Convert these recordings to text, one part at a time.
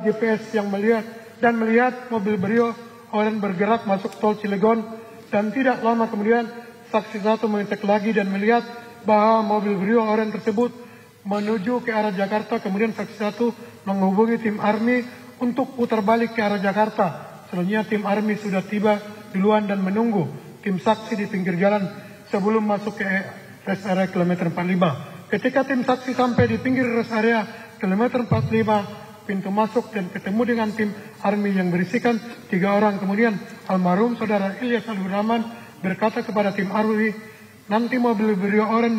GPS yang melihat mobil Brio Oren bergerak masuk tol Cilegon, dan tidak lama kemudian saksi satu mengecek lagi dan melihat bahwa mobil Brio Oren tersebut menuju ke arah Jakarta. Kemudian saksi satu menghubungi tim Army untuk putar balik ke arah Jakarta. Selanjutnya tim Army sudah tiba duluan dan menunggu tim saksi di pinggir jalan sebelum masuk ke rest area kilometer 45. Ketika tim saksi sampai di pinggir rest area kilometer 45, pintu masuk dan ketemu dengan tim Army yang berisikan 3 orang. Kemudian almarhum saudara Ilyas Abdur Rahman berkata kepada tim Army, nanti mobil Brio Oren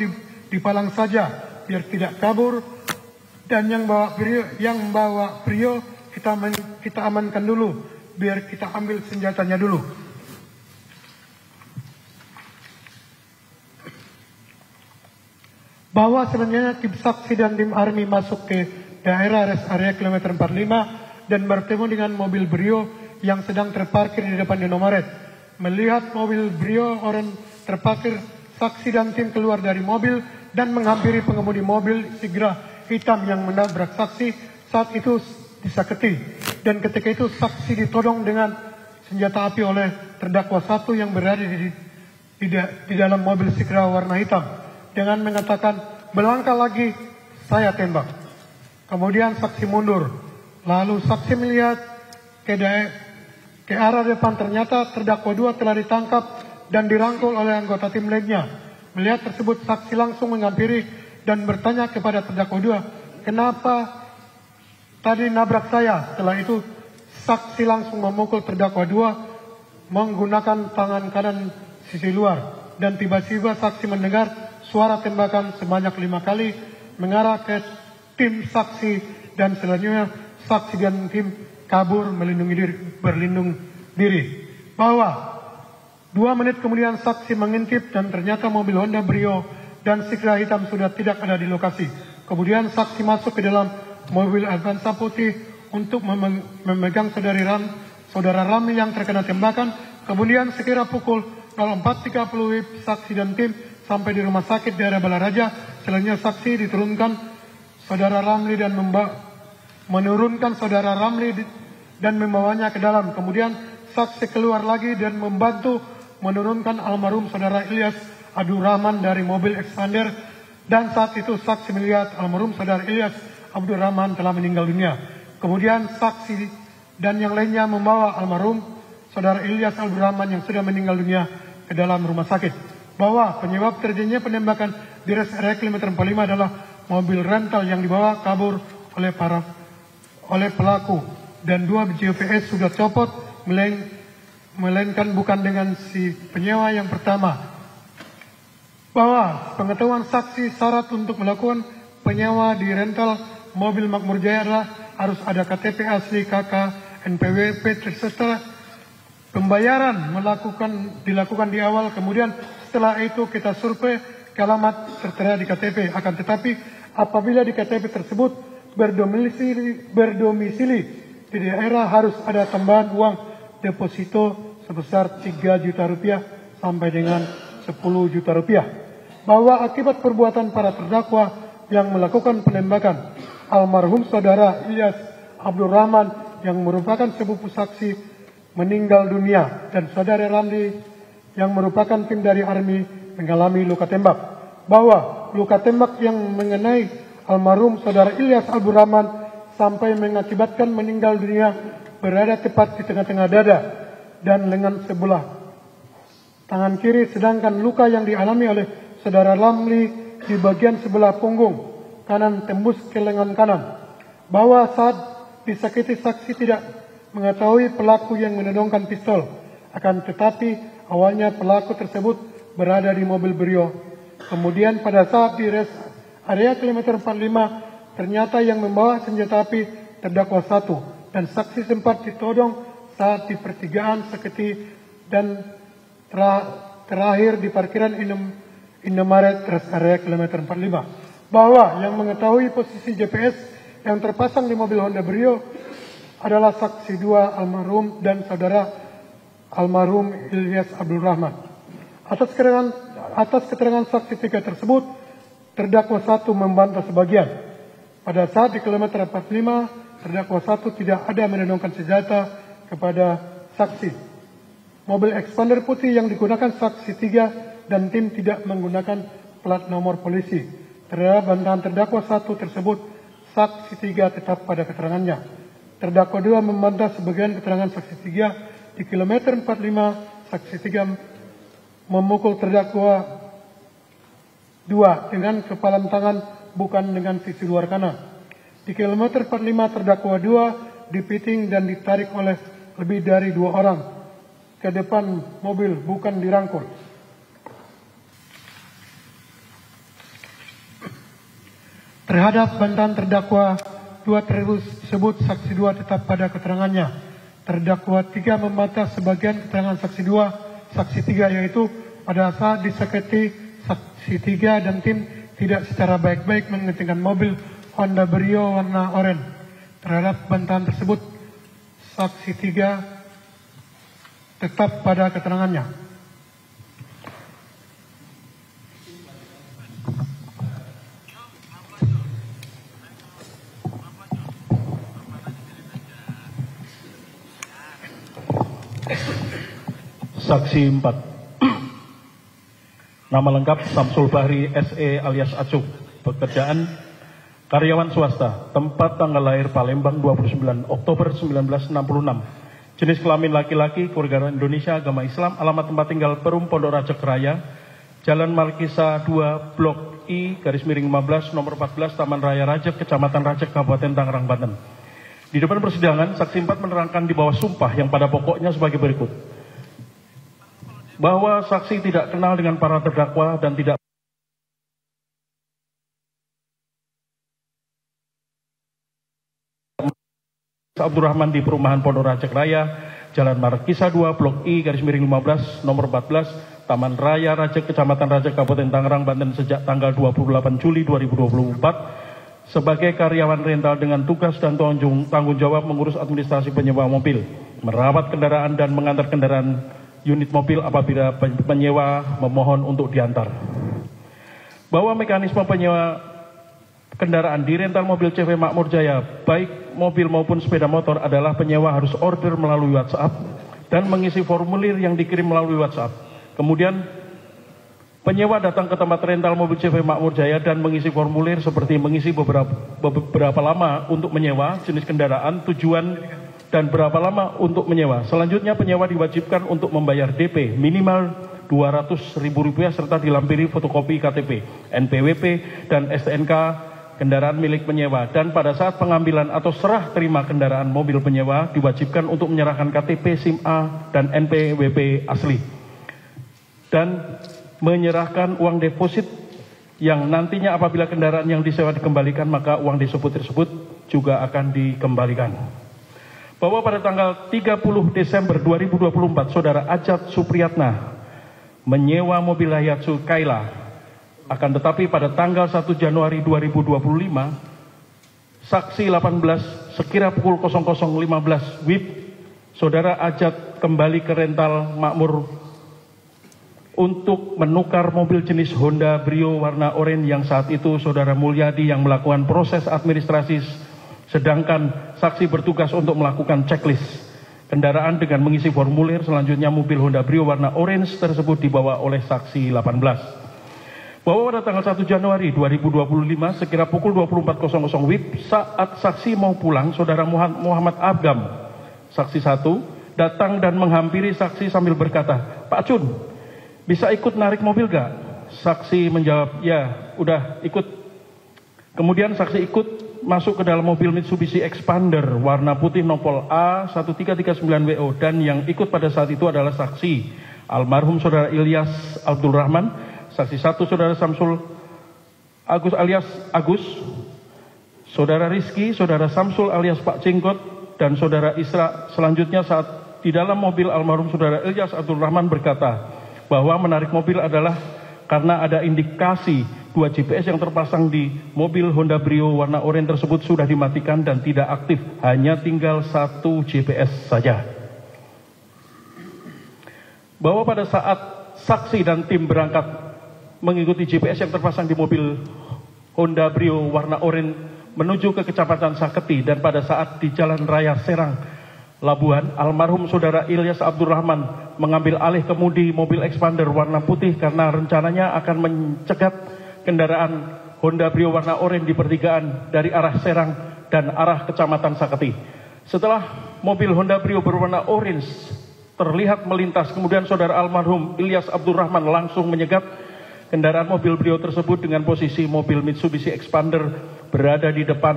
dipalang saja biar tidak kabur, dan yang bawa Brio kita amankan dulu, biar kita ambil senjatanya dulu. Bahwa selanjutnya tim saksi dan tim Army masuk ke daerah rest area kilometer 45 dan bertemu dengan mobil Brio yang sedang terparkir di depan Indomaret. Melihat mobil Brio Oren terparkir, saksi dan tim keluar dari mobil dan menghampiri pengemudi mobil Sigra hitam yang menabrak saksi. Saat itu disakiti, dan ketika itu saksi ditodong dengan senjata api oleh terdakwa satu yang berada di dalam mobil Sigra warna hitam dengan mengatakan, "Melangkah lagi, saya tembak." Kemudian saksi mundur. Lalu saksi melihat ke arah depan, ternyata terdakwa 2 telah ditangkap dan dirangkul oleh anggota tim lainnya. Melihat tersebut, saksi langsung menghampiri dan bertanya kepada terdakwa 2, "Kenapa tadi nabrak saya?" Setelah itu saksi langsung memukul terdakwa 2 menggunakan tangan kanan sisi luar, dan tiba-tiba saksi mendengar suara tembakan sebanyak 5 kali mengarah ke tim saksi, dan selanjutnya saksi dan tim kabur berlindung diri. Bahwa 2 menit kemudian saksi mengintip dan ternyata mobil Honda Brio dan Sigra hitam sudah tidak ada di lokasi. Kemudian saksi masuk ke dalam mobil Avanza putih untuk memegang saudara Ramli yang terkena tembakan. Kemudian sekira pukul 04.30 WIB, saksi dan tim sampai di rumah sakit daerah Balaraja. Selanjutnya saksi diturunkan saudara Ramli dan menurunkan saudara Ramli dan membawanya ke dalam. Kemudian saksi keluar lagi dan membantu menurunkan almarhum saudara Ilyas Abdur Rahman dari mobil Expander, dan saat itu saksi melihat almarhum saudara Ilyas Abdur Rahman telah meninggal dunia. Kemudian saksi dan yang lainnya membawa almarhum saudara Ilyas Abdur Rahman yang sudah meninggal dunia ke dalam rumah sakit. Bahwa penyebab terjadinya penembakan di rest area kilometer 45 adalah mobil rental yang dibawa kabur oleh pelaku, dan 2 GPS sudah copot, melainkan bukan dengan si penyewa yang pertama. Bahwa pengetahuan saksi, syarat untuk melakukan penyewa di rental mobil Makmur Jaya adalah harus ada KTP asli, KK, NPWP, serta pembayaran dilakukan di awal. Kemudian setelah itu kita survei ke alamat tertera di KTP. Akan tetapi apabila di KTP tersebut berdomisili di daerah, harus ada tambahan uang deposito sebesar 3 juta rupiah sampai dengan 10 juta rupiah. Bahwa akibat perbuatan para terdakwa yang melakukan penembakan, almarhum saudara Ilyas Abdur Rahman yang merupakan sepupu saksi meninggal dunia, dan saudara Ramli yang merupakan tim dari Army mengalami luka tembak. Bahwa luka tembak yang mengenai almarhum saudara Ilyas Abdur Rahman sampai mengakibatkan meninggal dunia berada tepat di tengah-tengah dada dan lengan sebelah tangan kiri, sedangkan luka yang dialami oleh saudara Ramli di bagian sebelah punggung kanan tembus ke lengan kanan. Bahwa saat disakiti, saksi tidak mengetahui pelaku yang menodongkan pistol, akan tetapi awalnya pelaku tersebut berada di mobil Brio. Kemudian pada saat di rest area kilometer 45, ternyata yang membawa senjata api terdakwa satu, dan saksi sempat ditodong saat di pertigaan Seketi dan terakhir di parkiran Indomaret rest area kilometer 45. Bahwa yang mengetahui posisi GPS yang terpasang di mobil Honda Brio adalah saksi 2 almarhum dan saudara almarhum Ilyas Abdur Rahman. Atas keterangan saksi 3 tersebut, terdakwa 1 membantah sebagian. Pada saat di kilometer 45, terdakwa 1 tidak ada menodongkan senjata kepada saksi. Mobil expander putih yang digunakan saksi 3 dan tim tidak menggunakan plat nomor polisi. Terhadap bantahan terdakwa 1 tersebut, saksi 3 tetap pada keterangannya. Terdakwa 2 membantah sebagian keterangan saksi 3 di kilometer 45, saksi 3 memukul terdakwa 2 dengan kepalan tangan bukan dengan sisi luar kanan. Di kilometer 45 terdakwa 2 dipiting dan ditarik oleh lebih dari 2 orang ke depan mobil bukan dirangkul. Terhadap bantahan terdakwa 2 tersebut, saksi 2 tetap pada keterangannya. Terdakwa 3 membantah sebagian keterangan saksi 2, saksi 3 yaitu pada saat disakiti saksi 3 dan tim tidak secara baik-baik mengentingkan mobil Honda Brio warna oranye. Terhadap bantahan tersebut, saksi 3 tetap pada keterangannya. Saksi 4. Nama lengkap Samsul Bahri SE alias Acung. Pekerjaan karyawan swasta. Tempat tanggal lahir Palembang 29 Oktober 1966. Jenis kelamin laki-laki, kewarganegaraan Indonesia, agama Islam. Alamat tempat tinggal Perum Pondok Rajek Raya, Jalan Markisa 2 Blok I _15 nomor 14 Taman Raya Rajek, Kecamatan Rajek, Kabupaten Tangerang, Banten. Di depan persidangan, saksi 4 menerangkan di bawah sumpah yang pada pokoknya sebagai berikut. Bahwa saksi tidak kenal dengan para terdakwa dan tidak Abdurrahman di perumahan Pondok Rajek Raya, Jalan Markisa 2 Blok I _15 nomor 14 Taman Raya Rajek, Kecamatan Rajek, Kabupaten Tangerang, Banten sejak tanggal 28 Juli 2024 sebagai karyawan rental dengan tugas dan tanggung jawab mengurus administrasi penyewa mobil, merawat kendaraan dan mengantar kendaraan unit mobil apabila penyewa memohon untuk diantar. Bahwa mekanisme penyewa kendaraan di rental mobil CV Makmur Jaya, baik mobil maupun sepeda motor, adalah penyewa harus order melalui WhatsApp dan mengisi formulir yang dikirim melalui WhatsApp. Kemudian penyewa datang ke tempat rental mobil CV Makmur Jaya dan mengisi formulir seperti mengisi beberapa lama untuk menyewa, jenis kendaraan, tujuan, dan berapa lama untuk menyewa. Selanjutnya penyewa diwajibkan untuk membayar DP minimal Rp200.000 serta dilampiri fotokopi KTP, NPWP, dan STNK kendaraan milik penyewa. Dan pada saat pengambilan atau serah terima kendaraan mobil penyewa diwajibkan untuk menyerahkan KTP, SIM A, dan NPWP asli. Dan menyerahkan uang deposit yang nantinya apabila kendaraan yang disewa dikembalikan maka uang tersebut juga akan dikembalikan. Bahwa pada tanggal 30 Desember 2024, Saudara Ajat Supriyatna menyewa mobil Daihatsu Kaila. Akan tetapi pada tanggal 1 Januari 2025, saksi 18 sekira pukul 00.15 WIB, Saudara Ajat kembali ke rental Makmur untuk menukar mobil jenis Honda Brio warna oranye yang saat itu Saudara Mulyadi yang melakukan proses administrasi, sedangkan saksi bertugas untuk melakukan checklist kendaraan dengan mengisi formulir. Selanjutnya mobil Honda Brio warna orange tersebut dibawa oleh saksi 18. Bahwa pada tanggal 1 Januari 2025 sekira pukul 24.00 WIB, saat saksi mau pulang, Saudara Muhammad Abgam, saksi 1, datang dan menghampiri saksi sambil berkata, "Pak Cun, bisa ikut narik mobil gak?" Saksi menjawab, "Ya, udah ikut." Kemudian saksi ikut masuk ke dalam mobil Mitsubishi Expander warna putih nopol A1339WO, dan yang ikut pada saat itu adalah saksi almarhum Saudara Ilyas Abdul Rahman, saksi 1 Saudara Samsul Agus alias Agus, Saudara Rizky, Saudara Samsul alias Pak Cingkot, dan Saudara Isra. Selanjutnya saat di dalam mobil almarhum Saudara Ilyas Abdul Rahman berkata bahwa menarik mobil adalah karena ada indikasi 2 GPS yang terpasang di mobil Honda Brio warna oranye tersebut sudah dimatikan dan tidak aktif, hanya tinggal 1 GPS saja. Bahwa pada saat saksi dan tim berangkat mengikuti GPS yang terpasang di mobil Honda Brio warna oranye menuju ke Kecamatan Saketi, dan pada saat di Jalan Raya Serang, Labuhan, almarhum saudara Ilyas Abdurrahman mengambil alih kemudi mobil expander warna putih karena rencananya akan mencegat kendaraan Honda Brio warna oranye di pertigaan dari arah Serang dan arah Kecamatan Saketi. Setelah mobil Honda Brio berwarna orange terlihat melintas, kemudian saudara almarhum Ilyas Abdurrahman langsung menyegat kendaraan mobil Brio tersebut dengan posisi mobil Mitsubishi Expander berada di depan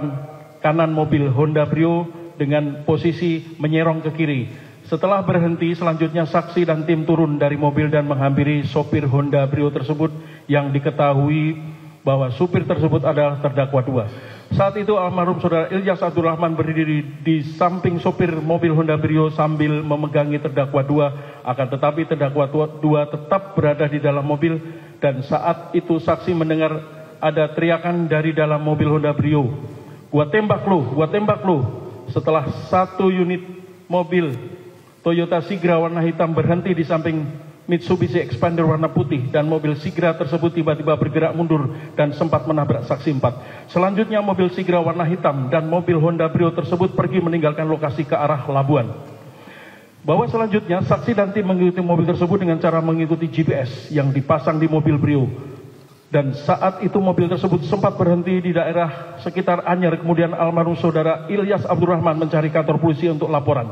kanan mobil Honda Brio dengan posisi menyerong ke kiri. Setelah berhenti, selanjutnya saksi dan tim turun dari mobil dan menghampiri sopir Honda Brio tersebut yang diketahui bahwa supir tersebut adalah terdakwa 2. Saat itu almarhum saudara Ilyas Abdurrahman berdiri di samping sopir mobil Honda Brio sambil memegangi terdakwa 2, akan tetapi terdakwa 2 tetap berada di dalam mobil, dan saat itu saksi mendengar ada teriakan dari dalam mobil Honda Brio, "Gua tembak lu, gua tembak lu." Setelah satu unit mobil Toyota Sigra warna hitam berhenti di samping Mitsubishi Expander warna putih, dan mobil Sigra tersebut tiba-tiba bergerak mundur dan sempat menabrak saksi 4. Selanjutnya mobil Sigra warna hitam dan mobil Honda Brio tersebut pergi meninggalkan lokasi ke arah Labuan. Bahwa selanjutnya saksi dan tim mengikuti mobil tersebut dengan cara mengikuti GPS yang dipasang di mobil Brio. Dan saat itu mobil tersebut sempat berhenti di daerah sekitar Anyer. Kemudian almarhum saudara Ilyas Abdurrahman mencari kantor polisi untuk laporan.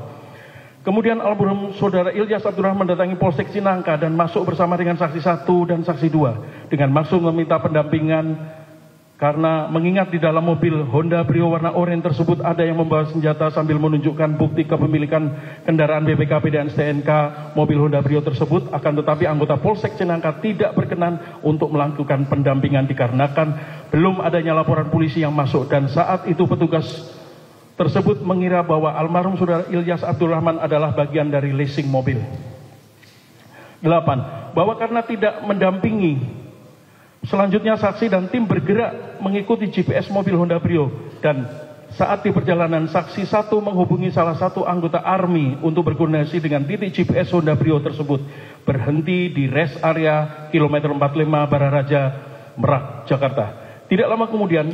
Kemudian almarhum saudara Ilyas Abdurrahman mendatangi Polsek Cinangka dan masuk bersama dengan saksi 1 dan saksi 2 dengan maksud meminta pendampingan, karena mengingat di dalam mobil Honda Brio warna oranye tersebut ada yang membawa senjata sambil menunjukkan bukti kepemilikan kendaraan BPKB dan STNK mobil Honda Brio tersebut. Akan tetapi anggota Polsek Cinangka tidak berkenan untuk melakukan pendampingan dikarenakan belum adanya laporan polisi yang masuk, dan saat itu petugas tersebut mengira bahwa almarhum saudara Ilyas Abdurrahman adalah bagian dari leasing mobil. 8. Bahwa karena tidak mendampingi, selanjutnya saksi dan tim bergerak mengikuti GPS mobil Honda Brio, dan saat di perjalanan saksi 1 menghubungi salah satu anggota ARMY untuk berkoordinasi dengan titik GPS Honda Brio tersebut berhenti di rest area kilometer 45 Bararaja, Merak, Jakarta. Tidak lama kemudian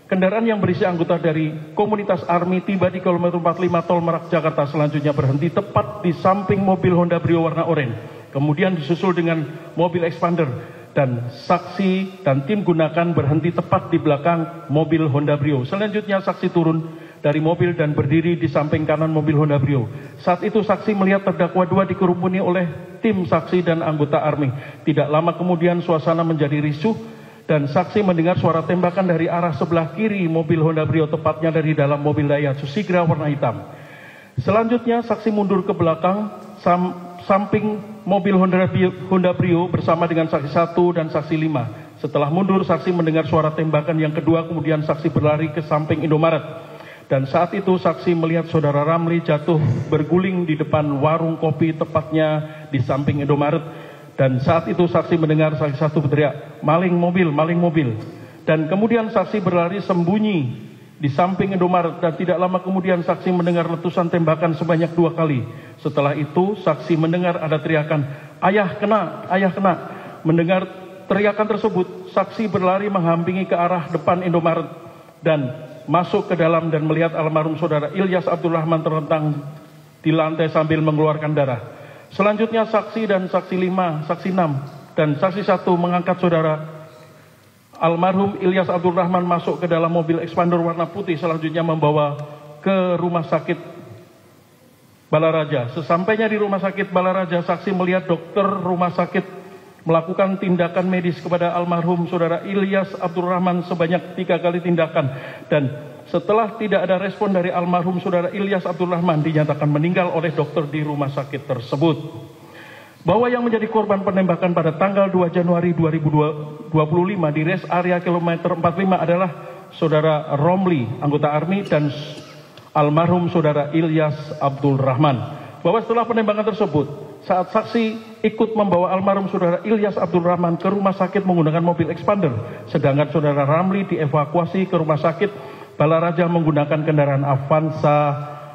kendaraan yang berisi anggota dari komunitas ARMY tiba di kilometer 45 Tol Merak, Jakarta. Selanjutnya berhenti tepat di samping mobil Honda Brio warna oranye, kemudian disusul dengan mobil Expander, dan saksi dan tim gunakan berhenti tepat di belakang mobil Honda Brio. Selanjutnya saksi turun dari mobil dan berdiri di samping kanan mobil Honda Brio. Saat itu saksi melihat terdakwa 2 dikerumuni oleh tim saksi dan anggota ARMY. Tidak lama kemudian suasana menjadi risuh dan saksi mendengar suara tembakan dari arah sebelah kiri mobil Honda Brio, tepatnya dari dalam mobil Daihatsu Sigra warna hitam. Selanjutnya saksi mundur ke belakang samping mobil Honda Brio bersama dengan saksi 1 dan saksi 5. Setelah mundur, saksi mendengar suara tembakan yang kedua, kemudian saksi berlari ke samping Indomaret. Dan saat itu saksi melihat saudara Ramli jatuh berguling di depan warung kopi, tepatnya di samping Indomaret. Dan saat itu saksi mendengar saksi 1 berteriak, "Maling mobil, maling mobil." Dan kemudian saksi berlari sembunyi di samping Indomaret, dan tidak lama kemudian saksi mendengar letusan tembakan sebanyak 2 kali. Setelah itu saksi mendengar ada teriakan, "Ayah kena, ayah kena." Mendengar teriakan tersebut, saksi berlari menghampiri ke arah depan Indomaret dan masuk ke dalam dan melihat almarhum saudara Ilyas Abdurrahman terlentang di lantai sambil mengeluarkan darah. Selanjutnya saksi dan saksi 5, saksi 6 dan saksi 1 mengangkat saudara almarhum Ilyas Abdurrahman masuk ke dalam mobil Expander warna putih, selanjutnya membawa ke rumah sakit Balaraja. Sesampainya di rumah sakit Balaraja, saksi melihat dokter rumah sakit melakukan tindakan medis kepada almarhum saudara Ilyas Abdurrahman sebanyak 3 kali tindakan, dan setelah tidak ada respon dari almarhum saudara Ilyas Abdurrahman dinyatakan meninggal oleh dokter di rumah sakit tersebut. Bahwa yang menjadi korban penembakan pada tanggal 2 Januari 2025 di rest area kilometer 45 adalah saudara Romli, anggota ARMY, dan almarhum saudara Ilyas Abdurrahman. Bahwa setelah penembakan tersebut, saat saksi ikut membawa almarhum saudara Ilyas Abdurrahman ke rumah sakit menggunakan mobil Expander, sedangkan saudara Ramli dievakuasi ke rumah sakit Balaraja menggunakan kendaraan Avanza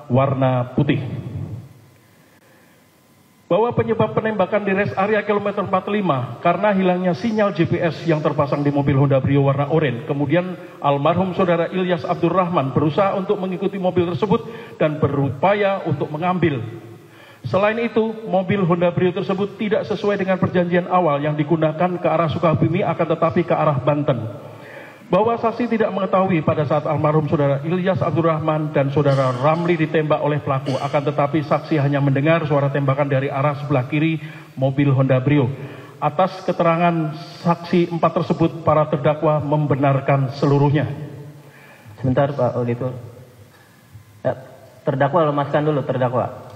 warna putih. bahwa penyebab penembakan di rest area kilometer 45 karena hilangnya sinyal GPS yang terpasang di mobil Honda Brio warna oranye. Kemudian almarhum saudara Ilyas Abdurrahman berusaha untuk mengikuti mobil tersebut dan berupaya untuk mengambil. Selain itu, mobil Honda Brio tersebut tidak sesuai dengan perjanjian awal yang digunakan ke arah Sukabumi akan tetapi ke arah Banten. Bahwa saksi tidak mengetahui pada saat almarhum saudara Ilyas Abdurrahman dan saudara Ramli ditembak oleh pelaku, akan tetapi saksi hanya mendengar suara tembakan dari arah sebelah kiri mobil Honda Brio. Atas keterangan saksi 4 tersebut, para terdakwa membenarkan seluruhnya. Sebentar Pak Auditor. Ya, terdakwa lemaskan dulu terdakwa.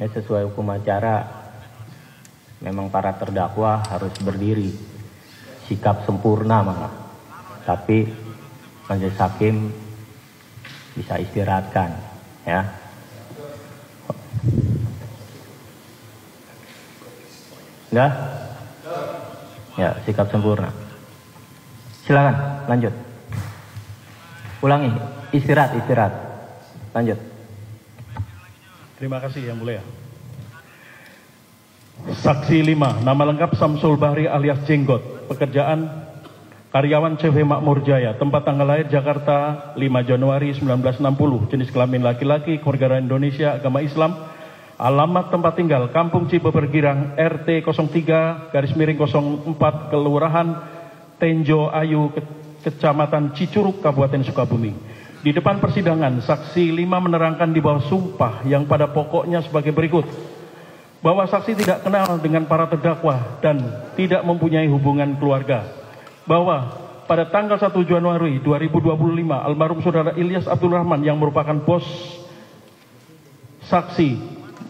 Ya, sesuai hukum acara memang para terdakwa harus berdiri sikap sempurna malah, tapi majelis hakim bisa istirahatkan ya. Enggak? Ya, sikap sempurna. Silakan lanjut. Ulangi, istirahat. Lanjut. Terima kasih Yang Mulia. Saksi 5, nama lengkap Samsul Bahri alias Jenggot, pekerjaan karyawan CV Makmur Jaya, tempat tanggal lahir Jakarta 5 Januari 1960, jenis kelamin laki-laki, kewarganegaraan Indonesia, agama Islam, alamat tempat tinggal Kampung Cibeber Girang, RT 03/04, Kelurahan Tenjo Ayu, Kecamatan Cicurug, Kabupaten Sukabumi. Di depan persidangan, saksi 5 menerangkan di bawah sumpah yang pada pokoknya sebagai berikut. Bahwa saksi tidak kenal dengan para terdakwa dan tidak mempunyai hubungan keluarga. Bahwa pada tanggal 1 Januari 2025, almarhum saudara Ilyas Abdurrahman yang merupakan bos saksi,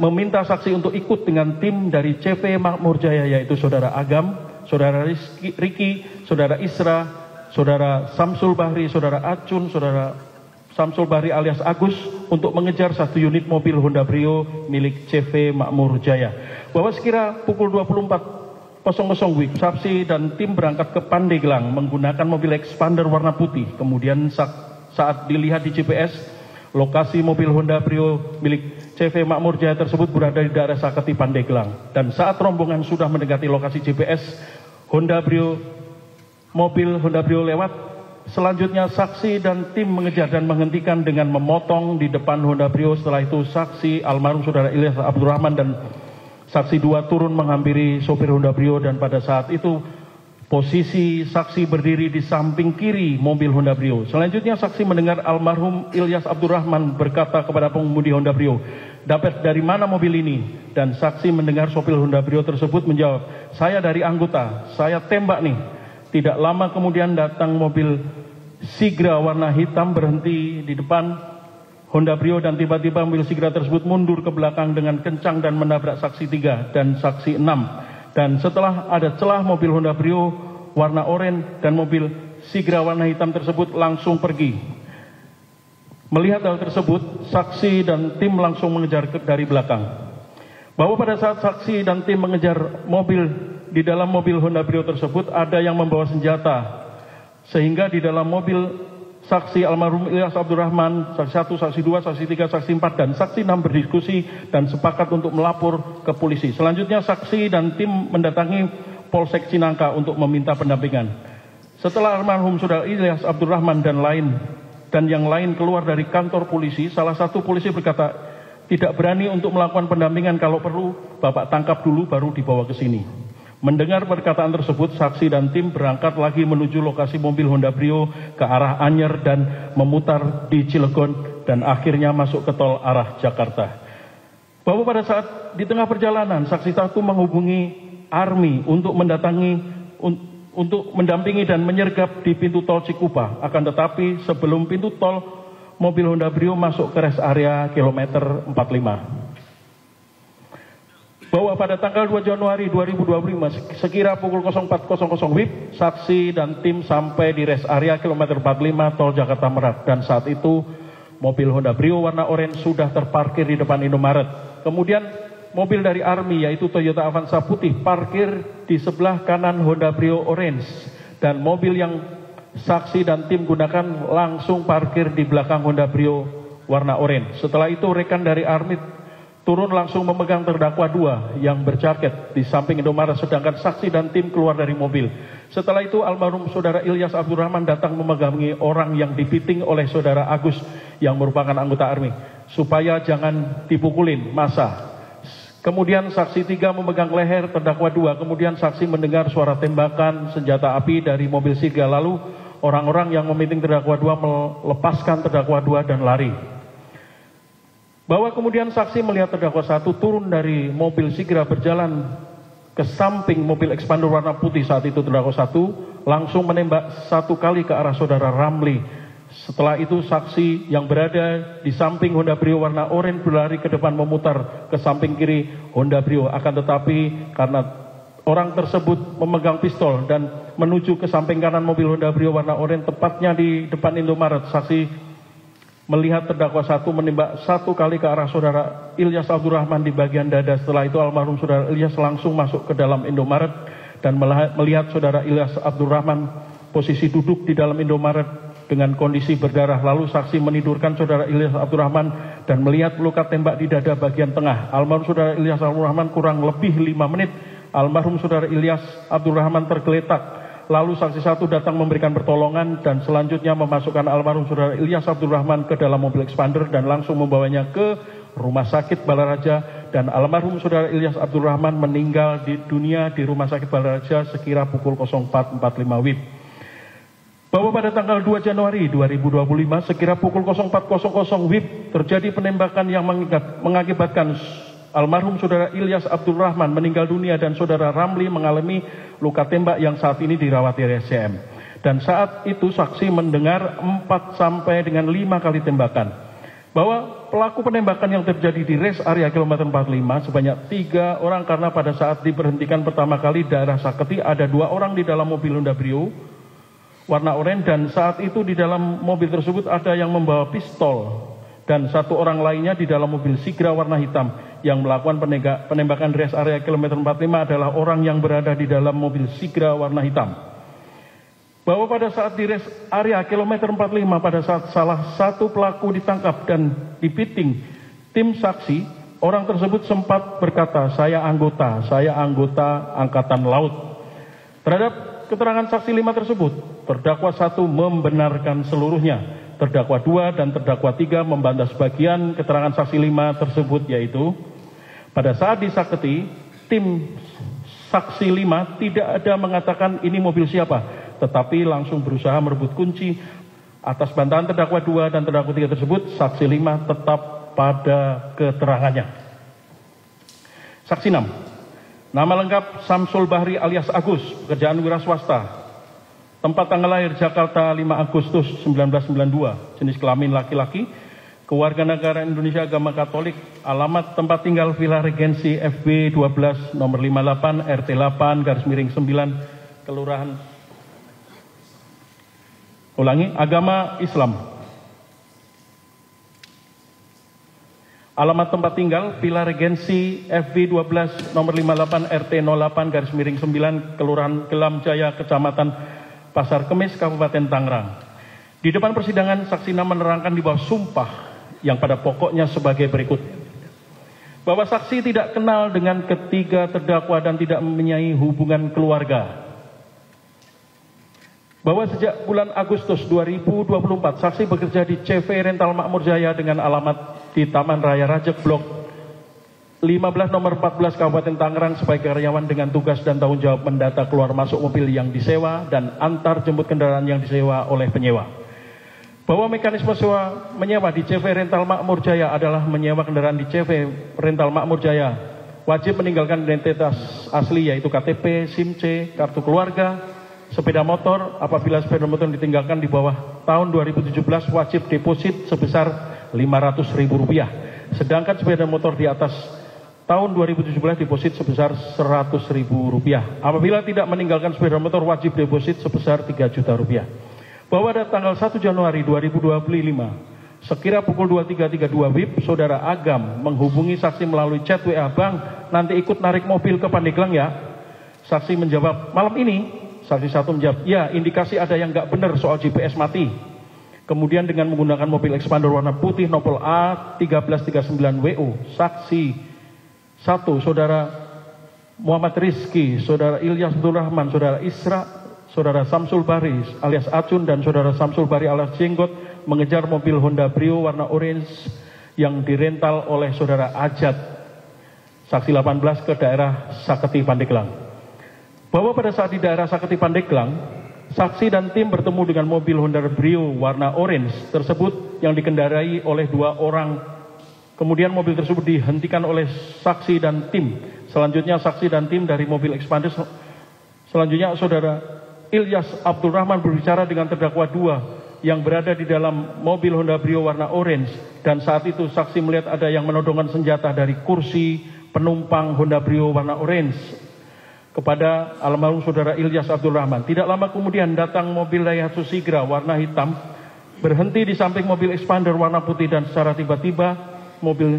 meminta saksi untuk ikut dengan tim dari CV Makmur Jaya, yaitu saudara Agam, saudara Riki, saudara Isra, saudara Samsul Bahri, saudara Acun, saudara Samsul Bahri alias Agus, untuk mengejar 1 unit mobil Honda Brio milik CV Makmur Jaya. Bahwa sekira pukul 24.00 WIB, saksi dan tim berangkat ke Pandeglang menggunakan mobil expander warna putih. Kemudian saat dilihat di GPS, lokasi mobil Honda Brio milik CV Makmur Jaya tersebut berada di daerah Saketi Pandeglang. Dan saat rombongan sudah mendekati lokasi GPS, mobil Honda Brio lewat. Selanjutnya saksi dan tim mengejar dan menghentikan dengan memotong di depan Honda Brio. Setelah itu saksi almarhum saudara Ilyas Abdurrahman dan saksi 2 turun menghampiri sopir Honda Brio, dan pada saat itu posisi saksi berdiri di samping kiri mobil Honda Brio. Selanjutnya saksi mendengar almarhum Ilyas Abdurrahman berkata kepada pengemudi Honda Brio, "Dapat dari mana mobil ini?" Dan saksi mendengar sopir Honda Brio tersebut menjawab, "Saya dari anggota, saya tembak nih." Tidak lama kemudian datang mobil Sigra warna hitam berhenti di depan Honda Brio, dan tiba-tiba mobil Sigra tersebut mundur ke belakang dengan kencang dan menabrak saksi 3 dan saksi 6. Dan setelah ada celah, mobil Honda Brio warna oranye dan mobil Sigra warna hitam tersebut langsung pergi. Melihat hal tersebut, saksi dan tim langsung mengejar dari belakang. Bahwa pada saat saksi dan tim mengejar mobil, di dalam mobil Honda Brio tersebut ada yang membawa senjata, sehingga di dalam mobil saksi almarhum Ilyas Abdurrahman, saksi 1, saksi 2, saksi 3, saksi 4, dan saksi 6 berdiskusi dan sepakat untuk melapor ke polisi. Selanjutnya saksi dan tim mendatangi Polsek Cinangka untuk meminta pendampingan. Setelah almarhum saudara Ilyas Abdurrahman dan yang lain keluar dari kantor polisi, salah satu polisi berkata, "Tidak berani untuk melakukan pendampingan, kalau perlu Bapak tangkap dulu baru dibawa ke sini." Mendengar perkataan tersebut, saksi dan tim berangkat lagi menuju lokasi mobil Honda Brio ke arah Anyer dan memutar di Cilegon dan akhirnya masuk ke tol arah Jakarta. Bahwa pada saat di tengah perjalanan, saksi 1 menghubungi Army untuk mendampingi dan menyergap di pintu tol Cikupa. Akan tetapi sebelum pintu tol, mobil Honda Brio masuk ke rest area kilometer 45. Bahwa pada tanggal 2 Januari 2025 sekira pukul 04.00 WIB, saksi dan tim sampai di rest area kilometer 45 tol Jakarta Merak, dan saat itu mobil Honda Brio warna oranye sudah terparkir di depan Indomaret. Kemudian mobil dari Army yaitu Toyota Avanza putih parkir di sebelah kanan Honda Brio orange, dan mobil yang saksi dan tim gunakan langsung parkir di belakang Honda Brio warna oranye. Setelah itu rekan dari Army turun langsung memegang terdakwa 2 yang berjaket di samping Indomaret, sedangkan saksi dan tim keluar dari mobil. Setelah itu almarhum saudara Ilyas Abdurrahman datang memegangi orang yang dipiting oleh saudara Agus yang merupakan anggota Army supaya jangan dipukulin massa. Kemudian saksi 3 memegang leher terdakwa 2. Kemudian saksi mendengar suara tembakan senjata api dari mobil Siga. Lalu orang-orang yang memiting terdakwa 2 melepaskan terdakwa 2 dan lari. Bahwa kemudian saksi melihat terdakwa 1 turun dari mobil Sigra berjalan ke samping mobil Expander warna putih. Saat itu terdakwa 1 langsung menembak 1 kali ke arah saudara Ramli. Setelah itu saksi yang berada di samping Honda Brio warna oranye berlari ke depan memutar ke samping kiri Honda Brio. Akan tetapi karena orang tersebut memegang pistol dan menuju ke samping kanan mobil Honda Brio warna oranye tepatnya di depan Indomaret, saksi melihat terdakwa 1 menembak 1 kali ke arah saudara Ilyas Abdurrahman di bagian dada. Setelah itu almarhum saudara Ilyas langsung masuk ke dalam Indomaret dan melihat saudara Ilyas Abdurrahman posisi duduk di dalam Indomaret dengan kondisi berdarah. Lalu saksi menidurkan saudara Ilyas Abdurrahman dan melihat luka tembak di dada bagian tengah. Almarhum saudara Ilyas Abdurrahman kurang lebih 5 menit. Almarhum saudara Ilyas Abdurrahman tergeletak. Lalu saksi 1 datang memberikan pertolongan dan selanjutnya memasukkan almarhum saudara Ilyas Abdurrahman ke dalam mobil Expander dan langsung membawanya ke Rumah Sakit Balaraja, dan almarhum saudara Ilyas Abdurrahman meninggal di dunia di Rumah Sakit Balaraja sekira pukul 04.45 WIB. Bahwa pada tanggal 2 Januari 2025 sekira pukul 04.00 WIB terjadi penembakan yang mengakibatkan almarhum saudara Ilyas Abdurrahman meninggal dunia dan saudara Ramli mengalami luka tembak yang saat ini dirawat di RSCM. Dan saat itu saksi mendengar 4 sampai dengan 5 kali tembakan. Bahwa pelaku penembakan yang terjadi di rest area kilometer 45 sebanyak 3 orang, karena pada saat diberhentikan pertama kali daerah Saketi ada 2 orang di dalam mobil Honda Brio warna oranye, dan saat itu di dalam mobil tersebut ada yang membawa pistol dan 1 orang lainnya di dalam mobil Sigra warna hitam. Yang melakukan penembakan rest area kilometer 45 adalah orang yang berada di dalam mobil Sigra warna hitam. Bahwa pada saat di rest area kilometer 45 pada saat salah satu pelaku ditangkap dan dipiting tim saksi, orang tersebut sempat berkata, saya anggota Angkatan Laut. Terhadap keterangan saksi 5 tersebut, terdakwa 1 membenarkan seluruhnya. Terdakwa 2 dan terdakwa 3 membantah sebagian keterangan saksi 5 tersebut, yaitu pada saat di Saketi, tim saksi 5 tidak ada mengatakan ini mobil siapa, tetapi langsung berusaha merebut kunci. Atas bantahan terdakwa 2 dan terdakwa 3 tersebut, saksi 5 tetap pada keterangannya. Saksi 6, nama lengkap Samsul Bahri alias Agus, pekerjaan wira swasta. Tempat tanggal lahir Jakarta 5 Agustus 1992, jenis kelamin laki-laki, kewarganegaraan Indonesia, agama Katolik, alamat tempat tinggal Villa Regensi FB 12 nomor 58 RT 8 /9 Kelurahan. Ulangi, agama Islam. Alamat tempat tinggal Villa Regensi FB 12 nomor 58 RT 08 /9 Kelurahan Gelam Jaya, Kecamatan Pasar Kemis, Kabupaten Tangerang. Di depan persidangan, saksi 6 menerangkan di bawah sumpah yang pada pokoknya sebagai berikut. Bahwa saksi tidak kenal dengan ketiga terdakwa dan tidak mempunyai hubungan keluarga. Bahwa sejak bulan Agustus 2024, saksi bekerja di CV Rental Makmur Jaya dengan alamat di Taman Raya Rajek Blok 15 nomor 14 Kabupaten Tangerang sebagai karyawan dengan tugas dan tanggung jawab mendata keluar masuk mobil yang disewa dan antar jemput kendaraan yang disewa oleh penyewa. Bahwa mekanisme sewa menyewa di CV Rental Makmur Jaya adalah menyewa kendaraan di CV Rental Makmur Jaya wajib meninggalkan identitas asli, yaitu KTP, SIM C, kartu keluarga, sepeda motor. Apabila sepeda motor ditinggalkan di bawah tahun 2017 wajib deposit sebesar Rp500.000. Sedangkan sepeda motor di atas tahun 2017 deposit sebesar Rp100.000. Apabila tidak meninggalkan sepeda motor wajib deposit sebesar Rp3 juta. Bahwa pada tanggal 1 Januari 2025 sekira pukul 23.32 WIB, saudara Agam menghubungi saksi melalui chat WA, bang nanti ikut narik mobil ke Pandeglang ya. Saksi menjawab, malam ini Saksi 1 menjawab, ya indikasi ada yang nggak benar soal GPS mati. Kemudian dengan menggunakan mobil expander warna putih nopol A1339WO. Saksi 1, Saudara Muhammad Rizki, Saudara Ilyas Abdul Rahman, Saudara Isra, Saudara Samsul Bari alias Acun, dan Saudara Samsul Bari alias Jenggot mengejar mobil Honda Brio warna orange yang dirental oleh Saudara Ajat. Saksi 18 ke daerah Saketi Pandeglang. Bahwa pada saat di daerah Saketi Pandeglang, saksi dan tim bertemu dengan mobil Honda Brio warna orange tersebut yang dikendarai oleh 2 orang. Kemudian mobil tersebut dihentikan oleh saksi dan tim. Selanjutnya saksi dan tim dari mobil expander. Selanjutnya Saudara Ilyas Abdul Rahman berbicara dengan terdakwa 2 yang berada di dalam mobil Honda Brio warna orange, dan saat itu saksi melihat ada yang menodongkan senjata dari kursi penumpang Honda Brio warna orange kepada almarhum Saudara Ilyas Abdul Rahman. Tidak lama kemudian datang mobil Daihatsu Sigra warna hitam berhenti di samping mobil expander warna putih, dan secara tiba-tiba mobil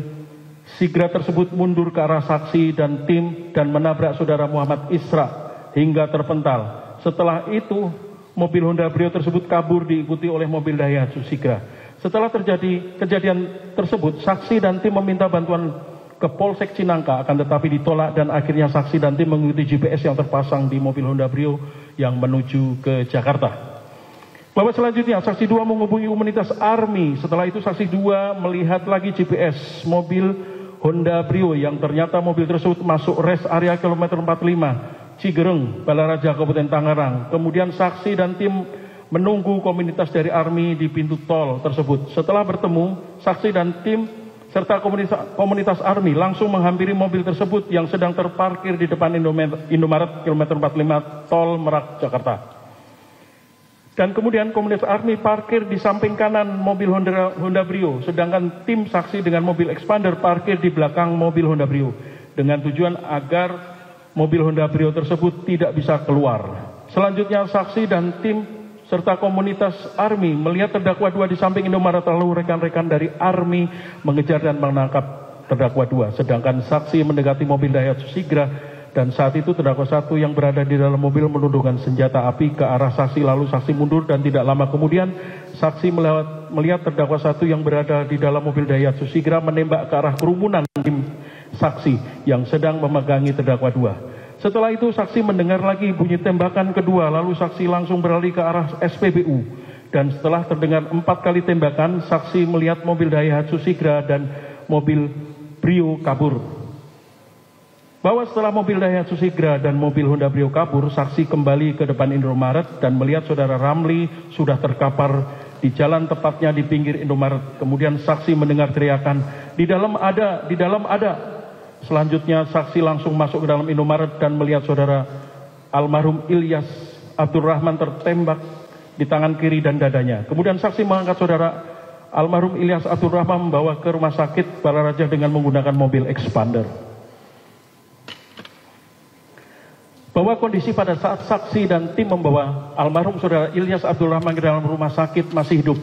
Sigra tersebut mundur ke arah saksi dan tim dan menabrak Saudara Muhammad Isra hingga terpental. Setelah itu mobil Honda Brio tersebut kabur diikuti oleh mobil Daihatsu Sigra. Setelah terjadi kejadian tersebut, saksi dan tim meminta bantuan ke Polsek Cinangka, akan tetapi ditolak, dan akhirnya saksi dan tim mengikuti GPS yang terpasang di mobil Honda Brio yang menuju ke Jakarta. Bahwa selanjutnya saksi 2 menghubungi komunitas ARMY. Setelah itu saksi 2 melihat lagi GPS mobil Honda Brio yang ternyata mobil tersebut masuk rest area kilometer 45 Cigereng, Balaraja, Kabupaten Tangerang. Kemudian saksi dan tim menunggu komunitas dari ARMY di pintu tol tersebut. Setelah bertemu, saksi dan tim serta komunitas ARMY langsung menghampiri mobil tersebut yang sedang terparkir di depan Indomaret kilometer 45 Tol Merak, Jakarta. Dan kemudian komunitas ARMY parkir di samping kanan mobil Honda Brio, sedangkan tim saksi dengan mobil expander parkir di belakang mobil Honda Brio, dengan tujuan agar mobil Honda Brio tersebut tidak bisa keluar. Selanjutnya saksi dan tim serta komunitas ARMY melihat terdakwa 2 di samping Indomaret, lalu rekan-rekan dari ARMY mengejar dan menangkap terdakwa 2. Sedangkan saksi mendekati mobil Daihatsu Sigra, dan saat itu terdakwa 1 yang berada di dalam mobil menundukkan senjata api ke arah saksi, lalu saksi mundur, dan tidak lama kemudian saksi melihat terdakwa 1 yang berada di dalam mobil Daihatsu Sigra menembak ke arah kerumunan tim saksi yang sedang memegangi terdakwa 2. Setelah itu saksi mendengar lagi bunyi tembakan kedua, lalu saksi langsung beralih ke arah SPBU. Dan setelah terdengar 4 kali tembakan, saksi melihat mobil Daihatsu Sigra dan mobil Brio kabur. Bahwa setelah mobil Daihatsu Sigra dan mobil Honda Brio kabur, saksi kembali ke depan Indomaret dan melihat Saudara Ramli sudah terkapar di jalan, tepatnya di pinggir Indomaret. Kemudian saksi mendengar teriakan, di dalam ada, di dalam ada. Selanjutnya saksi langsung masuk ke dalam Indomaret dan melihat Saudara almarhum Ilyas Abdul Rahman tertembak di tangan kiri dan dadanya. Kemudian saksi mengangkat Saudara almarhum Ilyas Abdul Rahman membawa ke rumah sakit Balaraja dengan menggunakan mobil expander. Bahwa kondisi pada saat saksi dan tim membawa almarhum Saudara Ilyas Abdul Rahman ke dalam rumah sakit masih hidup,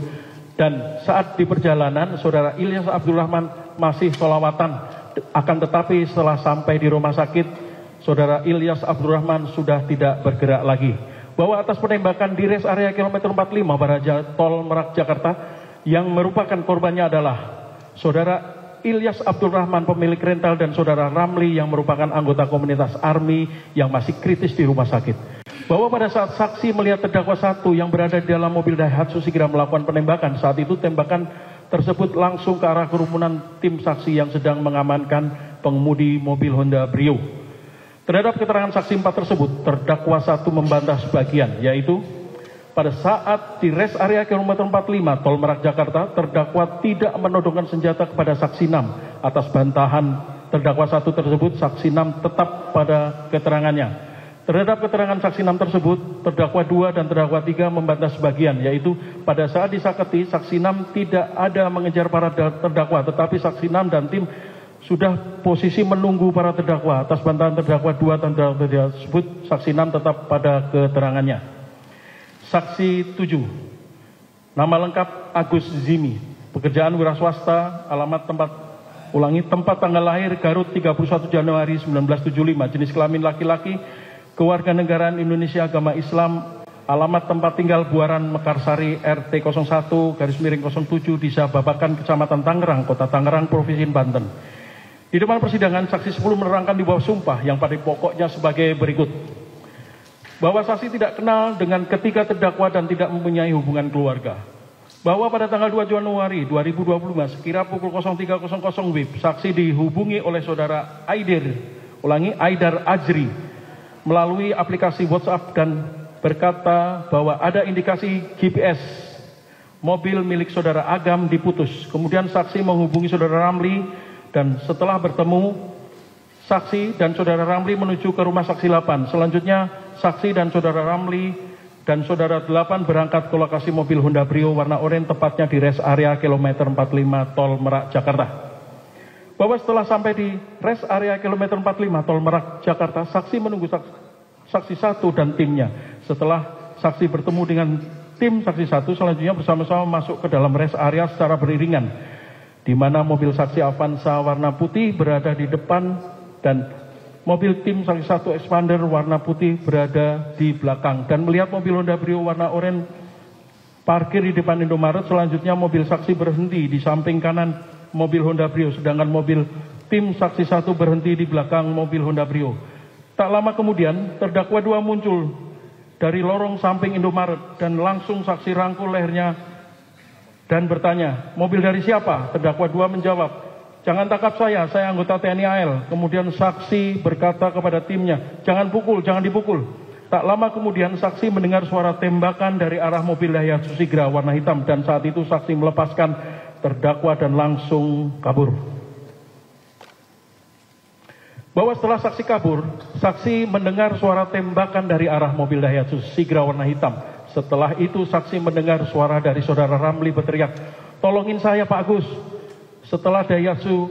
dan saat di perjalanan Saudara Ilyas Abdul Rahman masih sholawatan. Akan tetapi setelah sampai di rumah sakit, Saudara Ilyas Abdul Rahman sudah tidak bergerak lagi. Bahwa atas penembakan di rest area kilometer 45 Baraja Tol Merak, Jakarta, yang merupakan korbannya adalah Saudara Ilyas Abdul Rahman pemilik rental dan Saudara Ramli yang merupakan anggota komunitas ARMY yang masih kritis di rumah sakit. Bahwa pada saat saksi melihat terdakwa 1 yang berada di dalam mobil Daihatsu Sigra melakukan penembakan, saat itu tembakan tersebut langsung ke arah kerumunan tim saksi yang sedang mengamankan pengemudi mobil Honda Brio. Terhadap keterangan saksi 4 tersebut, terdakwa 1 membantah sebagian, yaitu pada saat di rest area kilometer 45 Tol Merak, Jakarta, terdakwa tidak menodongkan senjata kepada saksi 6. Atas bantahan terdakwa 1 tersebut, saksi 6 tetap pada keterangannya. Terhadap keterangan saksi 6 tersebut, terdakwa 2 dan terdakwa 3 membantah sebagian, yaitu pada saat disaketi, saksi 6 tidak ada mengejar para terdakwa, tetapi saksi 6 dan tim sudah posisi menunggu para terdakwa. Atas bantahan terdakwa 2 dan terdakwa tersebut, saksi 6 tetap pada keterangannya. Saksi 7, nama lengkap Agus Zimi, pekerjaan wira swasta, alamat tempat tanggal lahir Garut 31 Januari 1975, jenis kelamin laki-laki, Kewarganegaraan Indonesia Agama Islam, alamat tempat tinggal Buaran Mekarsari, RT 01/07 Desa Babakan, Kecamatan Tangerang, Kota Tangerang, Provinsi Banten. Di depan persidangan, saksi 10 menerangkan di bawah sumpah yang pada pokoknya sebagai berikut. Bahwa saksi tidak kenal dengan ketiga terdakwa dan tidak mempunyai hubungan keluarga. Bahwa pada tanggal 2 Januari 2025 sekira pukul 03.00 WIB, saksi dihubungi oleh saudara Aidar Ajri melalui aplikasi WhatsApp dan berkata bahwa ada indikasi GPS mobil milik saudara Agam diputus. Kemudian saksi menghubungi saudara Ramli dan setelah bertemu, saksi dan saudara Ramli menuju ke rumah saksi 8. Selanjutnya, saksi dan saudara Ramli dan saudara 8 berangkat ke lokasi mobil Honda Brio warna oranye, tepatnya di rest area kilometer 45 Tol Merak, Jakarta. Bahwa setelah sampai di rest area kilometer 45 Tol Merak, Jakarta, saksi menunggu saksi 1 dan timnya. Setelah saksi bertemu dengan tim saksi 1, selanjutnya bersama-sama masuk ke dalam rest area secara beriringan, di mana mobil saksi Avanza warna putih berada di depan dan mobil tim saksi 1 Expander warna putih berada di belakang, dan melihat mobil Honda Brio warna oranye parkir di depan Indomaret. Selanjutnya mobil saksi berhenti di samping kanan mobil Honda Brio, sedangkan mobil tim saksi 1 berhenti di belakang mobil Honda Brio. Tak lama kemudian terdakwa 2 muncul dari lorong samping Indomaret dan langsung saksi rangkul lehernya dan bertanya, mobil dari siapa? Terdakwa 2 menjawab, jangan tangkap saya anggota TNI AL. Kemudian saksi berkata kepada timnya, jangan pukul, jangan dipukul. Tak lama kemudian saksi mendengar suara tembakan dari arah mobil Daihatsu Sigra warna hitam, dan saat itu saksi melepaskan terdakwa dan langsung kabur. Bahwa setelah saksi kabur, saksi mendengar suara tembakan dari arah mobil Daihatsu Sigra warna hitam. Setelah itu saksi mendengar suara dari saudara Ramli berteriak, tolongin saya Pak Agus. Setelah Daihatsu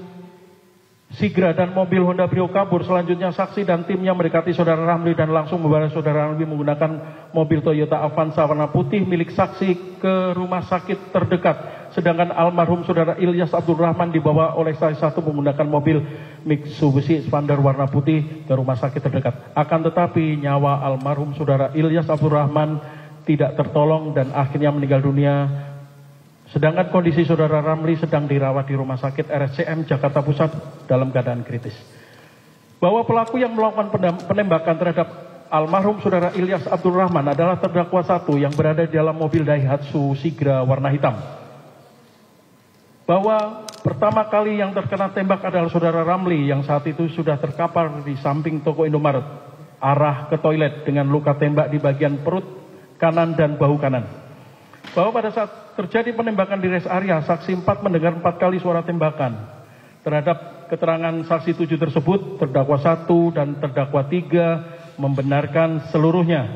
Sigra dan mobil Honda Brio kabur, selanjutnya saksi dan timnya mendekati saudara Ramli dan langsung membawa saudara Ramli menggunakan mobil Toyota Avanza warna putih milik saksi ke rumah sakit terdekat. Sedangkan almarhum saudara Ilyas Abdul Rahman dibawa oleh saksi 1 menggunakan mobil Mitsubishi Expander warna putih ke rumah sakit terdekat. Akan tetapi nyawa almarhum saudara Ilyas Abdul Rahman tidak tertolong dan akhirnya meninggal dunia. Sedangkan kondisi saudara Ramli sedang dirawat di Rumah Sakit RSCM Jakarta Pusat dalam keadaan kritis. Bahwa pelaku yang melakukan penembakan terhadap almarhum saudara Ilyas Abdul Rahman adalah terdakwa 1 yang berada di dalam mobil Daihatsu Sigra warna hitam. Bahwa pertama kali yang terkena tembak adalah saudara Ramli yang saat itu sudah terkapar di samping toko Indomaret, arah ke toilet dengan luka tembak di bagian perut kanan dan bahu kanan. Bahwa pada saat terjadi penembakan di rest area, saksi 4 mendengar 4 kali suara tembakan. Terhadap keterangan saksi 7 tersebut, terdakwa 1 dan terdakwa 3 membenarkan seluruhnya.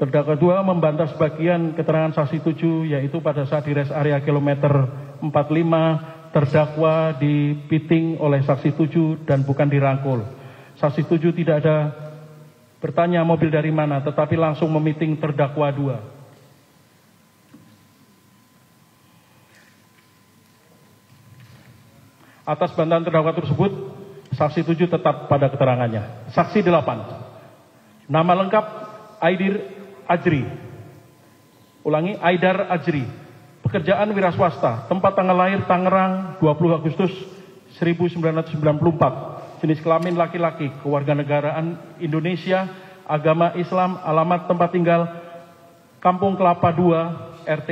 Terdakwa 2 membantah sebagian keterangan saksi 7, yaitu pada saat di rest area kilometer 45 terdakwa dipiting oleh saksi 7 dan bukan dirangkul. Saksi 7 tidak ada bertanya mobil dari mana, tetapi langsung memiting terdakwa 2. Atas bantahan terdakwa tersebut, saksi 7 tetap pada keterangannya. Saksi 8, nama lengkap Aidar Ajri. Ulangi, Aidar Ajri. Pekerjaan wira swasta, tempat tanggal lahir Tangerang 20 Agustus 1994. Jenis kelamin laki-laki, kewarganegaraan Indonesia, agama Islam, alamat tempat tinggal Kampung Kelapa 2, RT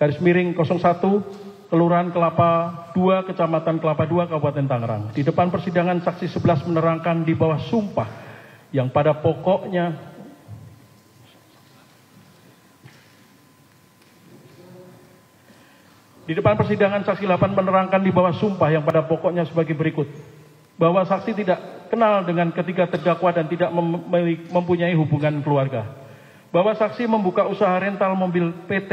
4/01, Kelurahan Kelapa 2, Kecamatan Kelapa 2, Kabupaten Tangerang. Di depan persidangan, saksi 11 menerangkan di bawah sumpah yang pada pokoknya saksi 8 menerangkan di bawah sumpah yang pada pokoknya sebagai berikut. Bahwa saksi tidak kenal dengan ketiga terdakwa dan tidak mempunyai hubungan keluarga. Bahwa saksi membuka usaha rental mobil PT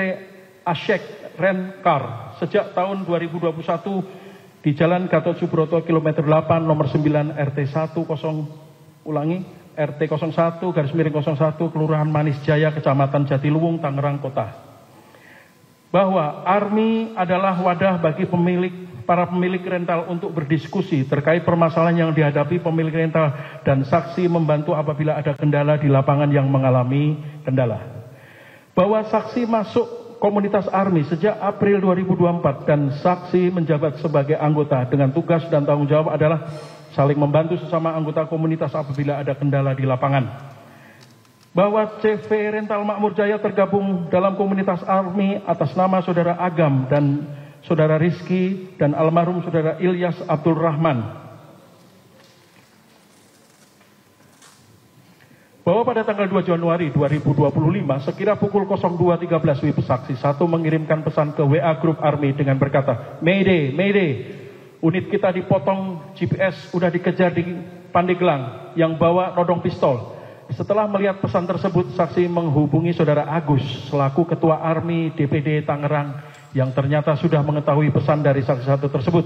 Ashek Rent Car sejak tahun 2021 di Jalan Gatot Subroto kilometer 8 nomor 9 RT 01/01 Kelurahan Manis Jaya, Kecamatan Jatiluwung, Tangerang Kota. Bahwa ARMI adalah wadah bagi pemilik para pemilik rental untuk berdiskusi terkait permasalahan yang dihadapi pemilik rental dan saksi membantu apabila ada kendala di lapangan yang mengalami kendala. Bahwa saksi masuk komunitas ARMI sejak April 2024 dan saksi menjabat sebagai anggota dengan tugas dan tanggung jawab adalah saling membantu sesama anggota komunitas apabila ada kendala di lapangan. Bahwa CV Rental Makmur Jaya tergabung dalam komunitas ARMI atas nama Saudara Agam dan Saudara Rizky dan almarhum Saudara Ilyas Abdul Rahman. Bahwa pada tanggal 2 Januari 2025 sekira pukul 02.13 WIB saksi 1 mengirimkan pesan ke WA grup ARMI dengan berkata, Mayday, Mayday, unit kita dipotong GPS, udah dikejar di Pandeglang yang bawa nodong pistol. Setelah melihat pesan tersebut, saksi menghubungi Saudara Agus selaku Ketua ARMI DPD Tangerang yang ternyata sudah mengetahui pesan dari saksi 1 tersebut.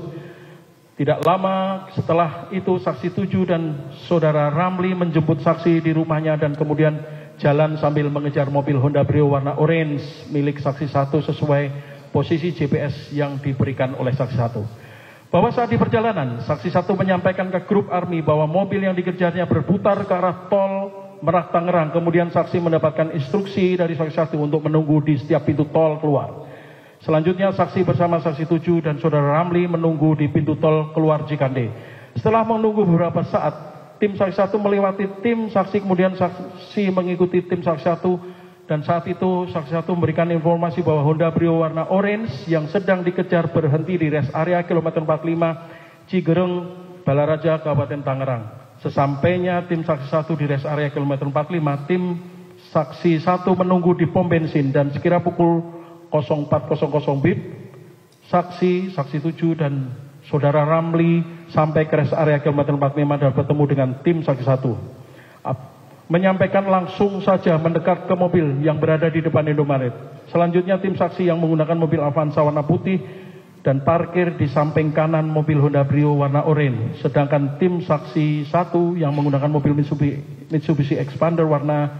Tidak lama setelah itu saksi 7 dan Saudara Ramli menjemput saksi di rumahnya dan kemudian jalan sambil mengejar mobil Honda Brio warna orange milik saksi 1 sesuai posisi GPS yang diberikan oleh saksi 1. Bahwa saat di perjalanan, saksi 1 menyampaikan ke grup ARMI bahwa mobil yang dikejarnya berputar ke arah tol Merak Tangerang. Kemudian saksi mendapatkan instruksi dari saksi 1 untuk menunggu di setiap pintu tol keluar. Selanjutnya saksi bersama saksi 7 dan Saudara Ramli menunggu di pintu tol keluar Cikande. Setelah menunggu beberapa saat, tim saksi 1 melewati tim saksi, kemudian saksi mengikuti tim saksi 1 dan saat itu saksi 1 memberikan informasi bahwa Honda Brio warna orange yang sedang dikejar berhenti di rest area kilometer 45 Cigereng, Balaraja, Kabupaten Tangerang. Sesampainya tim saksi 1 di rest area kilometer 45, tim saksi 1 menunggu di pom bensin dan sekira pukul 04.00 WIB, saksi 7 dan Saudara Ramli sampai ke rest area kilometer 45 dan bertemu dengan tim saksi 1. Menyampaikan langsung saja mendekat ke mobil yang berada di depan Indomaret. Selanjutnya tim saksi yang menggunakan mobil Avanza warna putih dan parkir di samping kanan mobil Honda Brio warna oranye. Sedangkan tim saksi 1 yang menggunakan mobil Mitsubishi Expander warna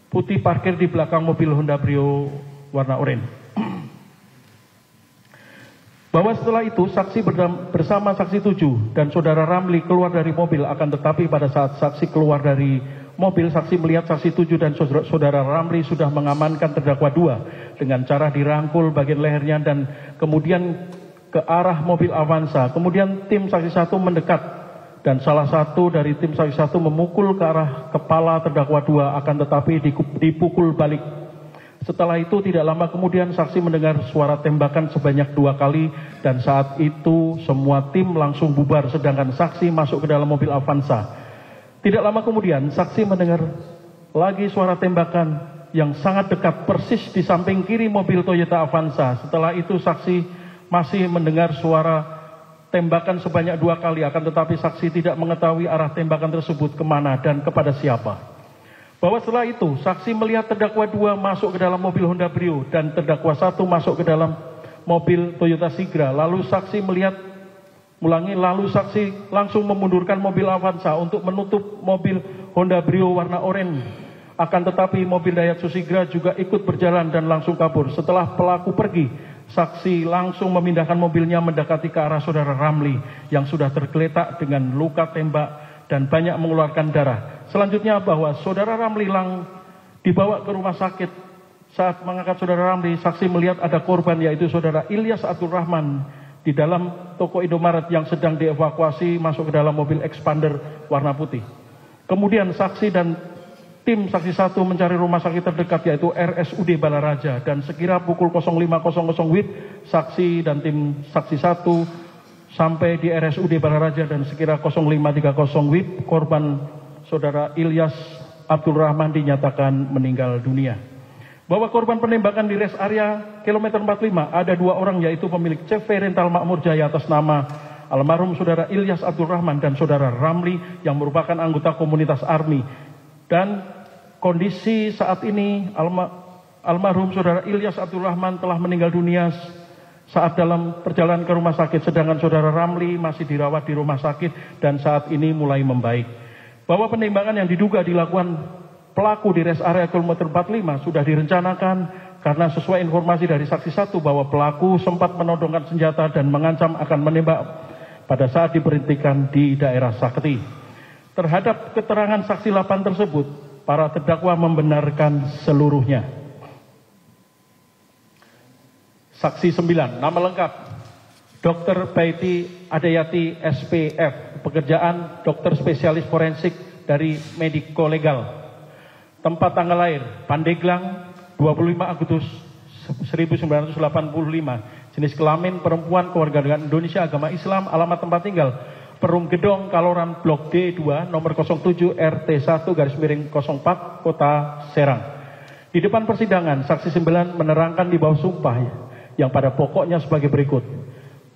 putih parkir di belakang mobil Honda Brio warna oranye. Bahwa setelah itu saksi bersama saksi 7 dan Saudara Ramli keluar dari mobil, akan tetapi pada saat saksi keluar dari mobil, saksi melihat saksi 7 dan Saudara Ramli sudah mengamankan terdakwa 2 dengan cara dirangkul bagian lehernya dan kemudian ke arah mobil Avanza. Kemudian tim saksi 1 mendekat dan salah satu dari tim saksi 1 memukul ke arah kepala terdakwa 2, akan tetapi dipukul balik. Setelah itu tidak lama kemudian saksi mendengar suara tembakan sebanyak 2 kali dan saat itu semua tim langsung bubar sedangkan saksi masuk ke dalam mobil Avanza. Tidak lama kemudian saksi mendengar lagi suara tembakan yang sangat dekat persis di samping kiri mobil Toyota Avanza. Setelah itu saksi masih mendengar suara tembakan sebanyak 2 kali, akan tetapi saksi tidak mengetahui arah tembakan tersebut kemana dan kepada siapa. Bahwa setelah itu saksi melihat terdakwa 2 masuk ke dalam mobil Honda Brio dan terdakwa 1 masuk ke dalam mobil Toyota Sigra. Lalu saksi langsung memundurkan mobil Avanza untuk menutup mobil Honda Brio warna oranye. Akan tetapi mobil Daihatsu Sigra juga ikut berjalan dan langsung kabur. Setelah pelaku pergi, saksi langsung memindahkan mobilnya mendekati ke arah Saudara Ramli yang sudah tergeletak dengan luka tembak dan banyak mengeluarkan darah. Selanjutnya bahwa Saudara Ramli dibawa ke rumah sakit. Saat mengangkat Saudara Ramli, saksi melihat ada korban yaitu Saudara Ilyas Abdul Rahman di dalam toko Indomaret yang sedang dievakuasi masuk ke dalam mobil Expander warna putih. Kemudian saksi dan tim saksi 1 mencari rumah sakit terdekat yaitu RSUD Balaraja dan sekira pukul 05.00 WIB, saksi dan tim saksi 1 sampai di RSUD Balaraja dan sekira 05.30 WIB, korban Saudara Ilyas Abdul Rahman dinyatakan meninggal dunia. Bahwa korban penembakan di rest area kilometer 45 ada 2 orang yaitu pemilik CV Rental Makmur Jaya atas nama almarhum Saudara Ilyas Abdul Rahman dan Saudara Ramli yang merupakan anggota komunitas ARMI. Dan kondisi saat ini almarhum Saudara Ilyas Abdul Rahman telah meninggal dunia saat dalam perjalanan ke rumah sakit, sedangkan Saudara Ramli masih dirawat di rumah sakit dan saat ini mulai membaik. Bahwa penembakan yang diduga dilakukan pelaku di rest area kilometer 45 sudah direncanakan karena sesuai informasi dari saksi 1 bahwa pelaku sempat menodongkan senjata dan mengancam akan menembak pada saat diberhentikan di daerah Saketi. Terhadap keterangan saksi 8 tersebut, para terdakwa membenarkan seluruhnya. Saksi 9, nama lengkap Dr. Baiti Adayati SPF, pekerjaan dokter spesialis forensik dari Mediko Legal. Tempat tanggal lahir Pandeglang 25 Agustus 1985. Jenis kelamin perempuan, kewarganegaraan Indonesia, agama Islam, alamat tempat tinggal Perum Gedong, Kaloran, Blok D2, nomor 07 RT 1/04, Kota Serang. Di depan persidangan, saksi 9 menerangkan di bawah sumpah yang pada pokoknya sebagai berikut.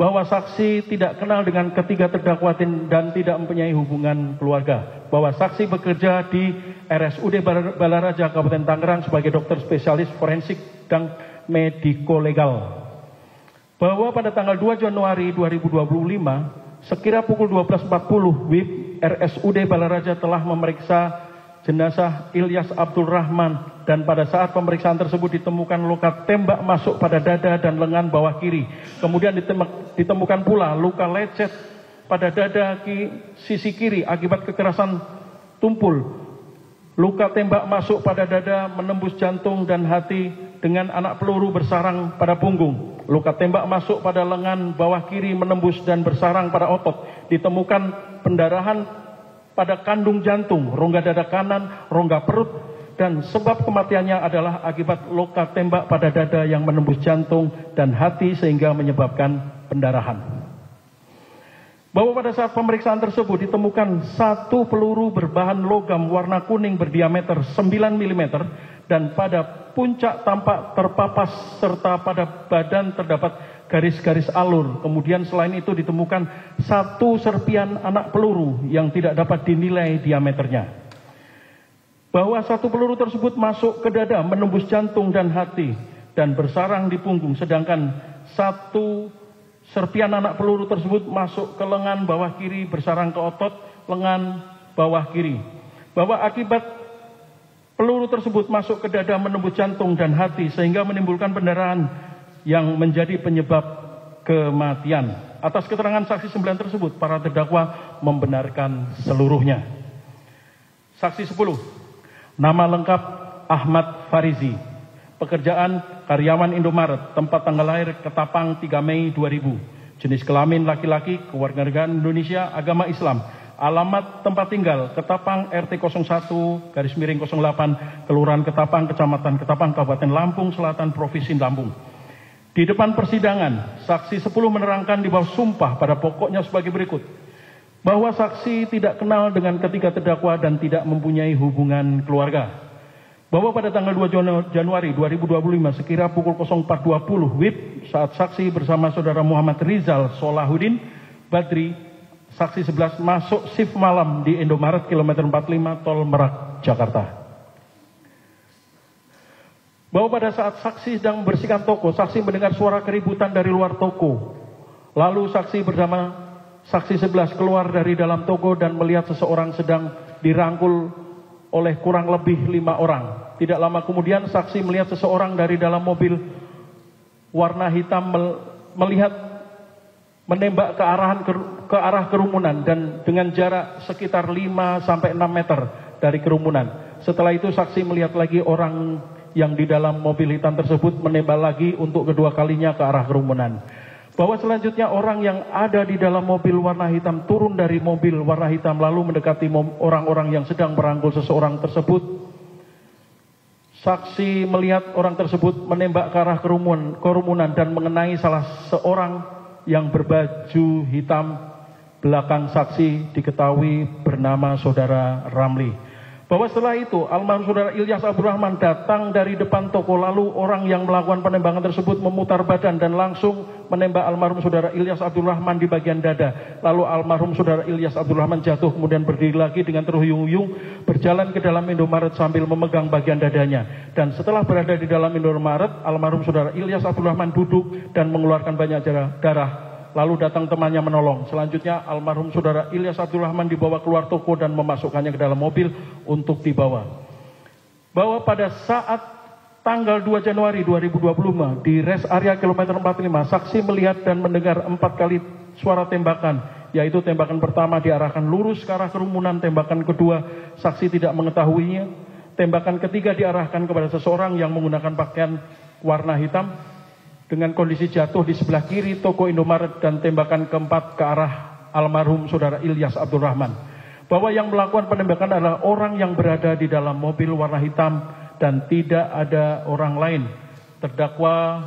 Bahwa saksi tidak kenal dengan ketiga terdakwa dan tidak mempunyai hubungan keluarga. Bahwa saksi bekerja di RSUD Balaraja Kabupaten Tangerang sebagai dokter spesialis forensik dan mediko legal. Bahwa pada tanggal 2 Januari 2025, sekira pukul 12.40, WIB RSUD Balaraja telah memeriksa jenazah Ilyas Abdul Rahman, dan pada saat pemeriksaan tersebut ditemukan luka tembak masuk pada dada dan lengan bawah kiri. Kemudian ditemukan pula luka lecet pada dada sisi kiri akibat kekerasan tumpul. Luka tembak masuk pada dada menembus jantung dan hati dengan anak peluru bersarang pada punggung. Luka tembak masuk pada lengan bawah kiri menembus dan bersarang pada otot. Ditemukan pendarahan pada kandung jantung, rongga dada kanan, rongga perut, dan sebab kematiannya adalah akibat luka tembak pada dada yang menembus jantung dan hati sehingga menyebabkan pendarahan. Bahwa pada saat pemeriksaan tersebut ditemukan satu peluru berbahan logam warna kuning berdiameter 9 mm dan pada puncak tampak terpapas serta pada badan terdapat garis-garis alur. Kemudian selain itu ditemukan satu serpian anak peluru yang tidak dapat dinilai diameternya. Bahwa satu peluru tersebut masuk ke dada menembus jantung dan hati dan bersarang di punggung, sedangkan satu serpian anak peluru tersebut masuk ke lengan bawah kiri bersarang ke otot lengan bawah kiri. Bahwa akibat peluru tersebut masuk ke dada menembus jantung dan hati sehingga menimbulkan pendarahan yang menjadi penyebab kematian. Atas keterangan saksi 9 tersebut, para terdakwa membenarkan seluruhnya. Saksi 10, nama lengkap Ahmad Farizi, pekerjaan karyawan Indomaret, tempat tanggal lahir Ketapang 3 Mei 2000, jenis kelamin laki-laki, kewarganegaraan Indonesia, agama Islam, alamat tempat tinggal Ketapang RT 01/08, Kelurahan Ketapang, Kecamatan Ketapang, Kabupaten Lampung Selatan, Provinsi Lampung. Di depan persidangan, saksi 10 menerangkan di bawah sumpah pada pokoknya sebagai berikut. Bahwa saksi tidak kenal dengan ketiga terdakwa dan tidak mempunyai hubungan keluarga. Bahwa pada tanggal 2 Januari 2025 sekira pukul 04.20 WIB saat saksi bersama saudara Muhammad Rizal Solahuddin Badri, saksi 11 masuk shift malam di Indomaret kilometer 45 Tol Merak, Jakarta. Bahwa pada saat saksi sedang membersihkan toko, saksi mendengar suara keributan dari luar toko. Lalu saksi bersama saksi 11 keluar dari dalam toko dan melihat seseorang sedang dirangkul oleh kurang lebih 5 orang. Tidak lama kemudian saksi melihat seseorang dari dalam mobil warna hitam menembak ke arah kerumunan dan dengan jarak sekitar 5-6 meter dari kerumunan. Setelah itu saksi melihat lagi orang yang di dalam mobil hitam tersebut menembak lagi untuk kedua kalinya ke arah kerumunan. Bahwa selanjutnya orang yang ada di dalam mobil warna hitam turun dari mobil warna hitam lalu mendekati orang-orang yang sedang merangkul seseorang tersebut. Saksi melihat orang tersebut menembak ke arah kerumunan dan mengenai salah seorang yang berbaju hitam. Belakang saksi diketahui bernama saudara Ramli. Bahwa setelah itu almarhum saudara Ilyas Abdul Rahman datang dari depan toko, lalu orang yang melakukan penembakan tersebut memutar badan dan langsung menembak almarhum saudara Ilyas Abdul Rahman di bagian dada. Lalu almarhum saudara Ilyas Abdul Rahman jatuh kemudian berdiri lagi dengan terhuyung-huyung berjalan ke dalam Indomaret sambil memegang bagian dadanya. Dan setelah berada di dalam Indomaret, almarhum saudara Ilyas Abdul Rahman duduk dan mengeluarkan banyak darah. Lalu datang temannya menolong. Selanjutnya almarhum saudara Ilyas Abdul Rahman dibawa keluar toko dan memasukkannya ke dalam mobil untuk dibawa. Bahwa pada saat Tanggal 2 Januari 2025 di rest area kilometer 45, saksi melihat dan mendengar 4 kali suara tembakan, yaitu tembakan pertama diarahkan lurus ke arah kerumunan, tembakan kedua saksi tidak mengetahuinya, tembakan ketiga diarahkan kepada seseorang yang menggunakan pakaian warna hitam dengan kondisi jatuh di sebelah kiri toko Indomaret, dan tembakan keempat ke arah almarhum saudara Ilyas Abdurrahman. Bahwa yang melakukan penembakan adalah orang yang berada di dalam mobil warna hitam dan tidak ada orang lain. Terdakwa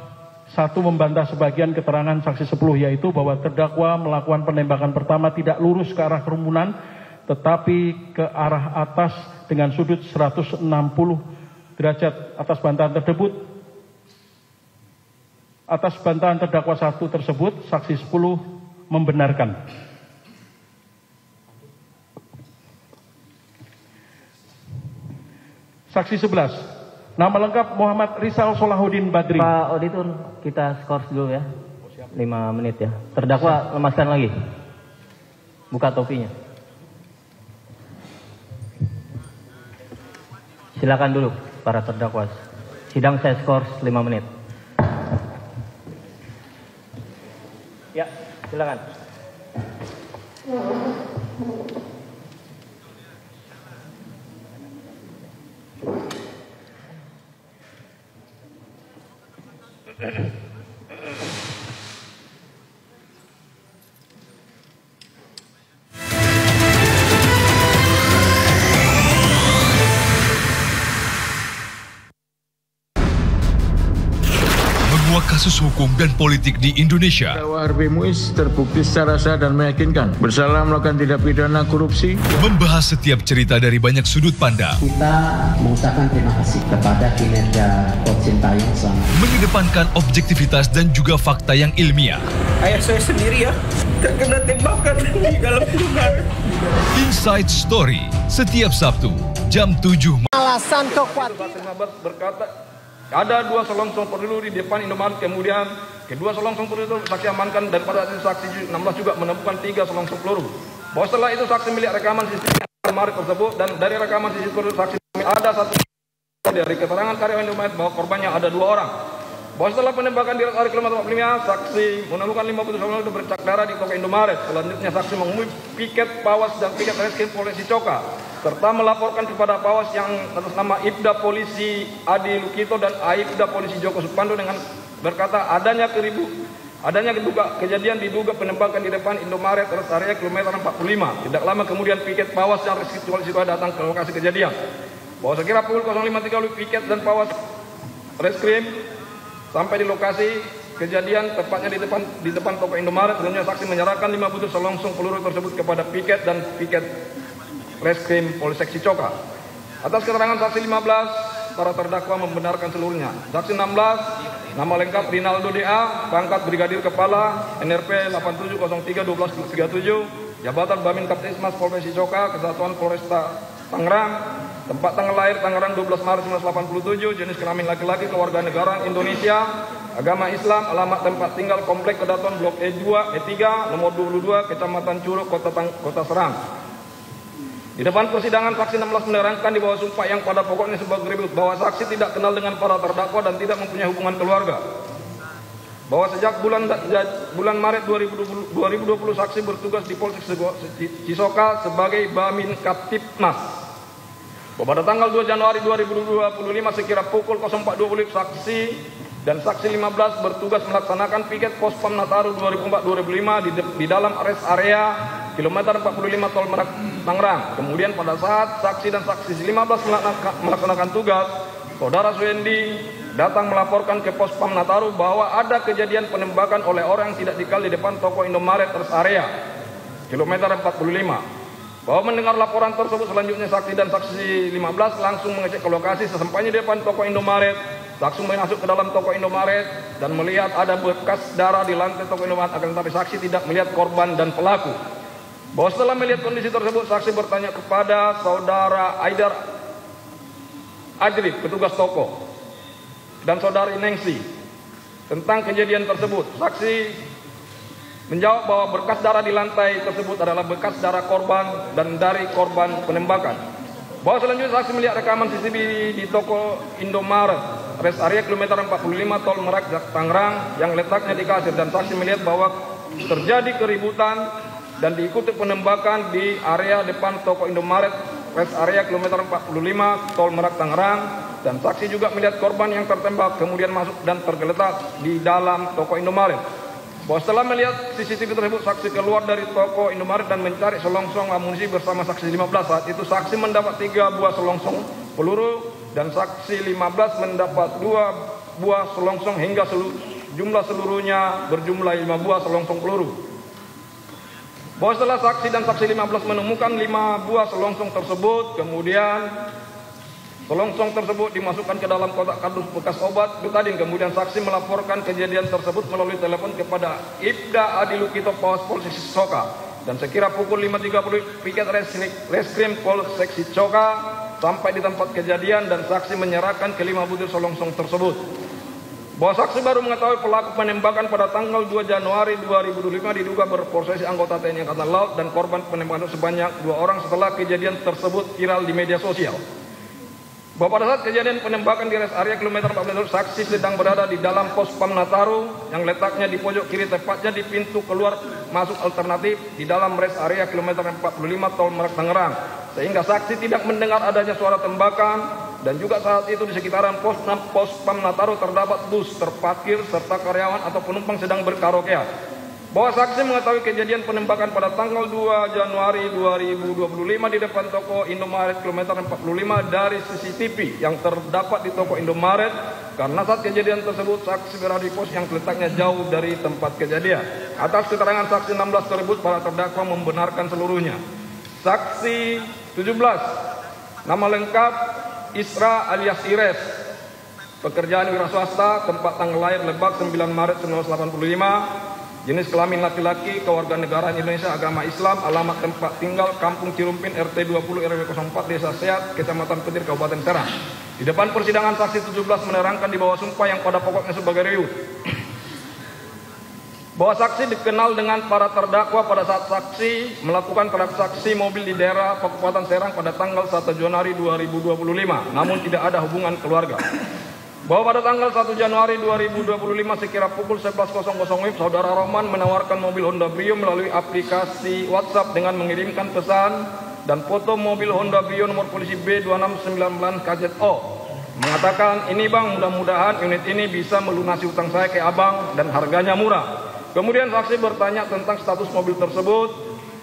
1 membantah sebagian keterangan saksi 10, yaitu bahwa terdakwa melakukan penembakan pertama tidak lurus ke arah kerumunan, tetapi ke arah atas dengan sudut 160 derajat. Atas bantahan terdakwa 1 tersebut, saksi 10 membenarkan. Saksi 11, nama lengkap Muhammad Rizal Solahuddin Badri. Pak Auditor, kita skors dulu ya. 5 menit ya. Terdakwa lemaskan lagi. Buka topinya. Silakan dulu para terdakwa. Sidang saya skors 5 menit. Ya, silakan. Menguak kasus hukum dan politik di Indonesia. Terdakwa Harvey Muiz terbukti secara sah dan meyakinkan bersalah melakukan tindak pidana korupsi. Membahas setiap cerita dari banyak sudut pandang. Kita mengucapkan terima kasih kepada kinerja Coach Sintayong selama mengedepankan objektivitas dan juga fakta yang ilmiah. Ayah saya sendiri ya terkena tembakan di dalam rumah. Inside Story setiap Sabtu jam 7. Alasan kekuatan berkata ada 2 selongsong peluru di depan Indomaret, kemudian kedua selongsong peluru itu saksi amankan, dan pada saksi 16 juga menemukan 3 selongsong peluru. Bahwa setelah itu saksi melihat rekaman CCTV Indomaret tersebut, dan dari rekaman CCTV saksi ada 1 dari keterangan karyawan Indomaret bahwa korbannya ada 2 orang. Bahwa setelah penembakan di rest area kilometer 45, saksi menemukan 50 selongsong itu bercak darah di toko Indomaret. Selanjutnya saksi menghubungi piket Pawas dan piket Reskrim Polres Cicoka, serta melaporkan kepada Pawas yang atas nama Ibda Polisi Adi Lukito dan Aibda Polisi Joko Supando dengan berkata adanya kejadian diduga penembakan di depan Indomaret rest area kilometer 45. Tidak lama kemudian piket Pawas dan Reskrim Polres Cicoka datang ke lokasi kejadian. Bahwa sekira pukul 05.30 piket dan Pawas Reskrim sampai di lokasi kejadian, tepatnya di depan toko Indomaret. Selanjutnya saksi menyerahkan 5 butir selongsong peluru tersebut kepada piket dan piket Reskrim Polsek Cicoka. Atas keterangan saksi 15, para terdakwa membenarkan seluruhnya. Saksi 16, nama lengkap Rinaldo DA, pangkat Brigadir Kepala, NRP 87031237, jabatan Bamin Kaptesmas Polres Cicoka, Kesatuan Polresta Tangerang, tempat tanggal lahir Tangerang 12 Maret 1987, jenis kelamin laki-laki, kewarganegaraan Indonesia, agama Islam, alamat tempat tinggal Komplek Kedaton Blok E2, E3, nomor 22, Kecamatan Curug, Kota Serang. Di depan persidangan, saksi 16 menerangkan di bawah sumpah yang pada pokoknya sebagai berikut, bahwa saksi tidak kenal dengan para terdakwa dan tidak mempunyai hubungan keluarga. Bahwa sejak bulan Maret 2020 saksi bertugas di Polsek Cisoka sebagai Bamin Kaptipmas. Pada tanggal 2 Januari 2025 sekira pukul 04.20 saksi dan saksi 15 bertugas melaksanakan piket pos Pam Nataru 2004-2005 di dalam rest area kilometer 45 Tol Merak Tangerang. Kemudian pada saat saksi dan saksi 15 melaksanakan tugas, saudara Suendi datang melaporkan ke pos Pam Nataru bahwa ada kejadian penembakan oleh orang yang tidak dikenal di depan toko Indomaret rest area kilometer 45. Bahwa mendengar laporan tersebut, selanjutnya saksi dan saksi 15 langsung mengecek ke lokasi. Sesampainya di depan toko Indomaret, saksi masuk ke dalam toko Indomaret dan melihat ada bekas darah di lantai toko Indomaret, akan tetapi saksi tidak melihat korban dan pelaku. Bahwa setelah melihat kondisi tersebut, saksi bertanya kepada saudara Aidar Adrib, petugas toko, dan saudari Nengsi tentang kejadian tersebut. Saksi menjawab bahwa bekas darah di lantai tersebut adalah bekas darah korban dan dari korban penembakan. Bahwa selanjutnya saksi melihat rekaman CCTV di toko Indomaret rest area kilometer 45 Tol Merak Tangerang yang letaknya di Kasir, dan saksi melihat bahwa terjadi keributan dan diikuti penembakan di area depan toko Indomaret rest area kilometer 45 Tol Merak Tangerang, dan saksi juga melihat korban yang tertembak kemudian masuk dan tergeletak di dalam toko Indomaret. Bahwa setelah melihat CCTV tersebut, saksi keluar dari toko Indomaret dan mencari selongsong amunisi bersama saksi 15. Saat itu saksi mendapat 3 buah selongsong peluru dan saksi 15 mendapat 2 buah selongsong hingga jumlah seluruhnya berjumlah 5 buah selongsong peluru. Bahwa setelah saksi dan saksi 15 menemukan 5 buah selongsong tersebut, kemudian selongsong tersebut dimasukkan ke dalam kotak kardus bekas obat betadin. Kemudian saksi melaporkan kejadian tersebut melalui telepon kepada Ibda Adilukito Polsek Sicoka, dan sekira pukul 5.30 piket Reskrim Polsek Sicoka sampai di tempat kejadian dan saksi menyerahkan ke-5 butir selongsong tersebut. Bahwa saksi baru mengetahui pelaku penembakan pada tanggal 2 Januari 2025 diduga berprosesi anggota TNI Angkatan Laut, dan korban penembakan sebanyak 2 orang setelah kejadian tersebut viral di media sosial. Bahwa pada saat kejadian penembakan di rest area kilometer 45, saksi sedang berada di dalam pos Pam Nataru yang letaknya di pojok kiri, tepatnya di pintu keluar masuk alternatif di dalam rest area kilometer 45 Tol Merak Tangerang, sehingga saksi tidak mendengar adanya suara tembakan, dan juga saat itu di sekitaran pos Pam Nataru terdapat bus terparkir serta karyawan atau penumpang sedang berkaraoke. Bahwa saksi mengetahui kejadian penembakan pada tanggal 2 Januari 2025 di depan toko Indomaret kilometer 45 dari CCTV yang terdapat di toko Indomaret, karena saat kejadian tersebut saksi berada di pos yang letaknya jauh dari tempat kejadian. Atas keterangan saksi 16 tersebut, para terdakwa membenarkan seluruhnya. Saksi 17, nama lengkap Isra alias Ires, pekerjaan wira swasta, tempat tanggal lahir Lebak 9 Maret 1985, jenis kelamin laki-laki, kewarganegaraan Indonesia, agama Islam, alamat tempat tinggal Kampung Cirumpin RT 20 RW 04 Desa Seat, Kecamatan Petir, Kabupaten Serang. Di depan persidangan saksi 17 menerangkan di bawah sumpah yang pada pokoknya sebagai berikut. Bahwa saksi dikenal dengan para terdakwa pada saat saksi melakukan transaksi mobil di daerah Kabupaten Serang pada tanggal 1 Januari 2025, namun tidak ada hubungan keluarga. Bahwa pada tanggal 1 Januari 2025 sekira pukul 11.00 WIB, saudara Roman menawarkan mobil Honda Brio melalui aplikasi WhatsApp dengan mengirimkan pesan dan foto mobil Honda Brio nomor polisi B2619 KZO. Mengatakan, ini bang, mudah-mudahan unit ini bisa melunasi utang saya ke abang dan harganya murah. Kemudian saksi bertanya tentang status mobil tersebut.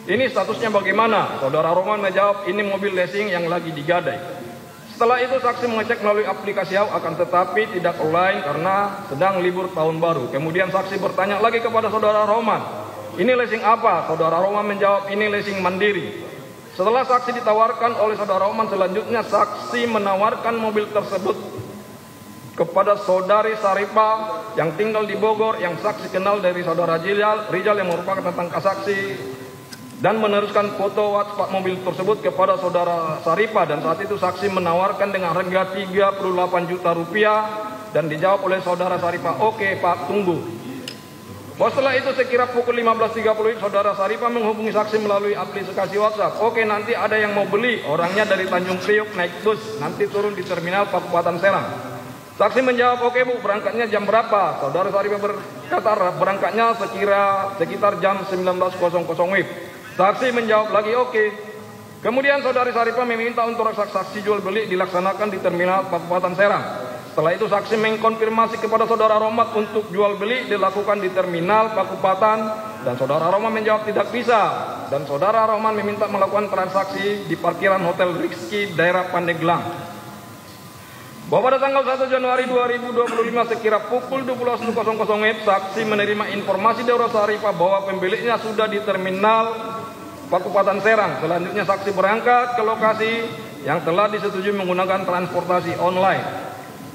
Ini statusnya bagaimana? Saudara Roman menjawab, ini mobil leasing yang lagi digadai. Setelah itu saksi mengecek melalui aplikasi akan tetapi tidak online karena sedang libur tahun baru. Kemudian saksi bertanya lagi kepada saudara Roman, ini leasing apa? Saudara Roman menjawab, ini leasing mandiri. Setelah saksi ditawarkan oleh saudara Roman, selanjutnya saksi menawarkan mobil tersebut kepada saudari Saripa yang tinggal di Bogor, yang saksi kenal dari saudara Rijal yang merupakan tetangga saksi, dan meneruskan foto WhatsApp mobil tersebut kepada saudara Saripa, dan saat itu saksi menawarkan dengan harga 38 juta rupiah dan dijawab oleh saudara Saripa, oke Pak, tunggu. Setelah itu sekira pukul 15.30 saudara Saripa menghubungi saksi melalui aplikasi WhatsApp. Oke, nanti ada yang mau beli, orangnya dari Tanjung Priok naik bus, nanti turun di terminal Kabupaten Serang. Saksi menjawab, oke Bu, berangkatnya jam berapa? Saudara Saripa berkata berangkatnya sekitar jam 19.00 WIB. Saksi menjawab lagi oke. Kemudian saudari Saripa meminta untuk transaksi jual beli dilaksanakan di terminal Kabupaten Serang. Setelah itu saksi mengkonfirmasi kepada saudara Romat untuk jual beli dilakukan di terminal Kabupaten, dan saudara Roman menjawab tidak bisa, dan saudara Roman meminta melakukan transaksi di parkiran Hotel Rizky daerah Pandeglang. Bahwa pada tanggal 1 Januari 2025 sekira pukul 12.00 WIB, saksi menerima informasi dari Saripa bahwa pemiliknya sudah di terminal Kabupaten Serang. Selanjutnya saksi berangkat ke lokasi yang telah disetujui menggunakan transportasi online.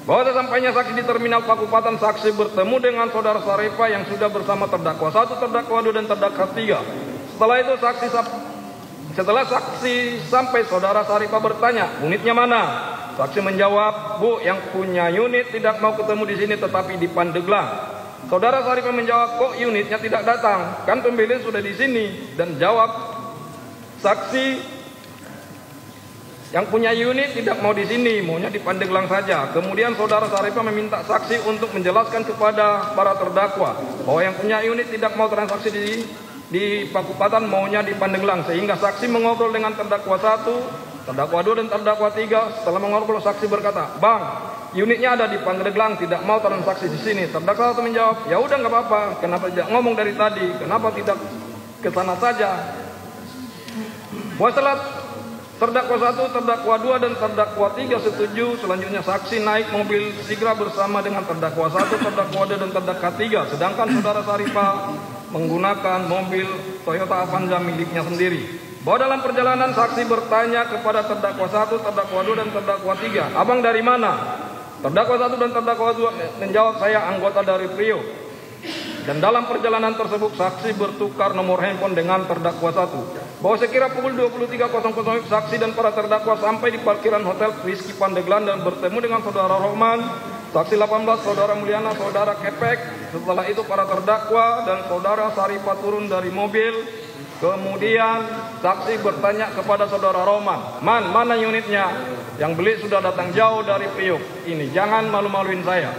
Bahwa sesampainya saksi di terminal Kabupaten, saksi bertemu dengan saudara Saripa yang sudah bersama terdakwa 1, terdakwa 2, dan terdakwa 3. Setelah saksi sampai, saudara Saripa bertanya, unitnya mana? Saksi menjawab, Bu, yang punya unit tidak mau ketemu di sini tetapi di Pandeglang. Saudara Saripa menjawab, kok unitnya tidak datang? Kan pembeli sudah di sini. Dan jawab saksi, Yang punya unit tidak mau di sini, maunya di Pandeglang saja. Kemudian saudara Saripah meminta saksi untuk menjelaskan kepada para terdakwa bahwa yang punya unit tidak mau transaksi di Pakupatan, maunya di Pandeglang. Sehingga saksi mengobrol dengan terdakwa 1, terdakwa 2 dan terdakwa 3. Setelah mengobrol, saksi berkata, "Bang, unitnya ada di Pandeglang, tidak mau transaksi di sini." Terdakwa 1 menjawab, "Ya udah nggak apa-apa. Kenapa tidak ngomong dari tadi? Kenapa tidak ke sana saja?" Bahwa setelah terdakwa 1, terdakwa 2 dan terdakwa 3 setuju, selanjutnya saksi naik mobil Sigra bersama dengan terdakwa 1, terdakwa 2 dan terdakwa 3. Sedangkan saudara Saripah menggunakan mobil Toyota Avanza miliknya sendiri. Bahwa dalam perjalanan saksi bertanya kepada terdakwa 1, terdakwa 2 dan terdakwa 3, "Abang dari mana?" Terdakwa 1 dan terdakwa 2 menjawab, "Saya anggota dari Priok." Dan dalam perjalanan tersebut saksi bertukar nomor handphone dengan terdakwa 1. Bahwa sekira pukul 23.00 saksi dan para terdakwa sampai di parkiran Hotel Rizky Pandeglang dan bertemu dengan saudara Rohman, saksi 18, saudara Mulyana, saudara Kepek. Setelah itu para terdakwa dan saudara Saripah turun dari mobil. Kemudian saksi bertanya kepada saudara Rohman, "Man, mana unitnya? Yang beli sudah datang jauh dari Priok. Ini jangan malu-maluin saya."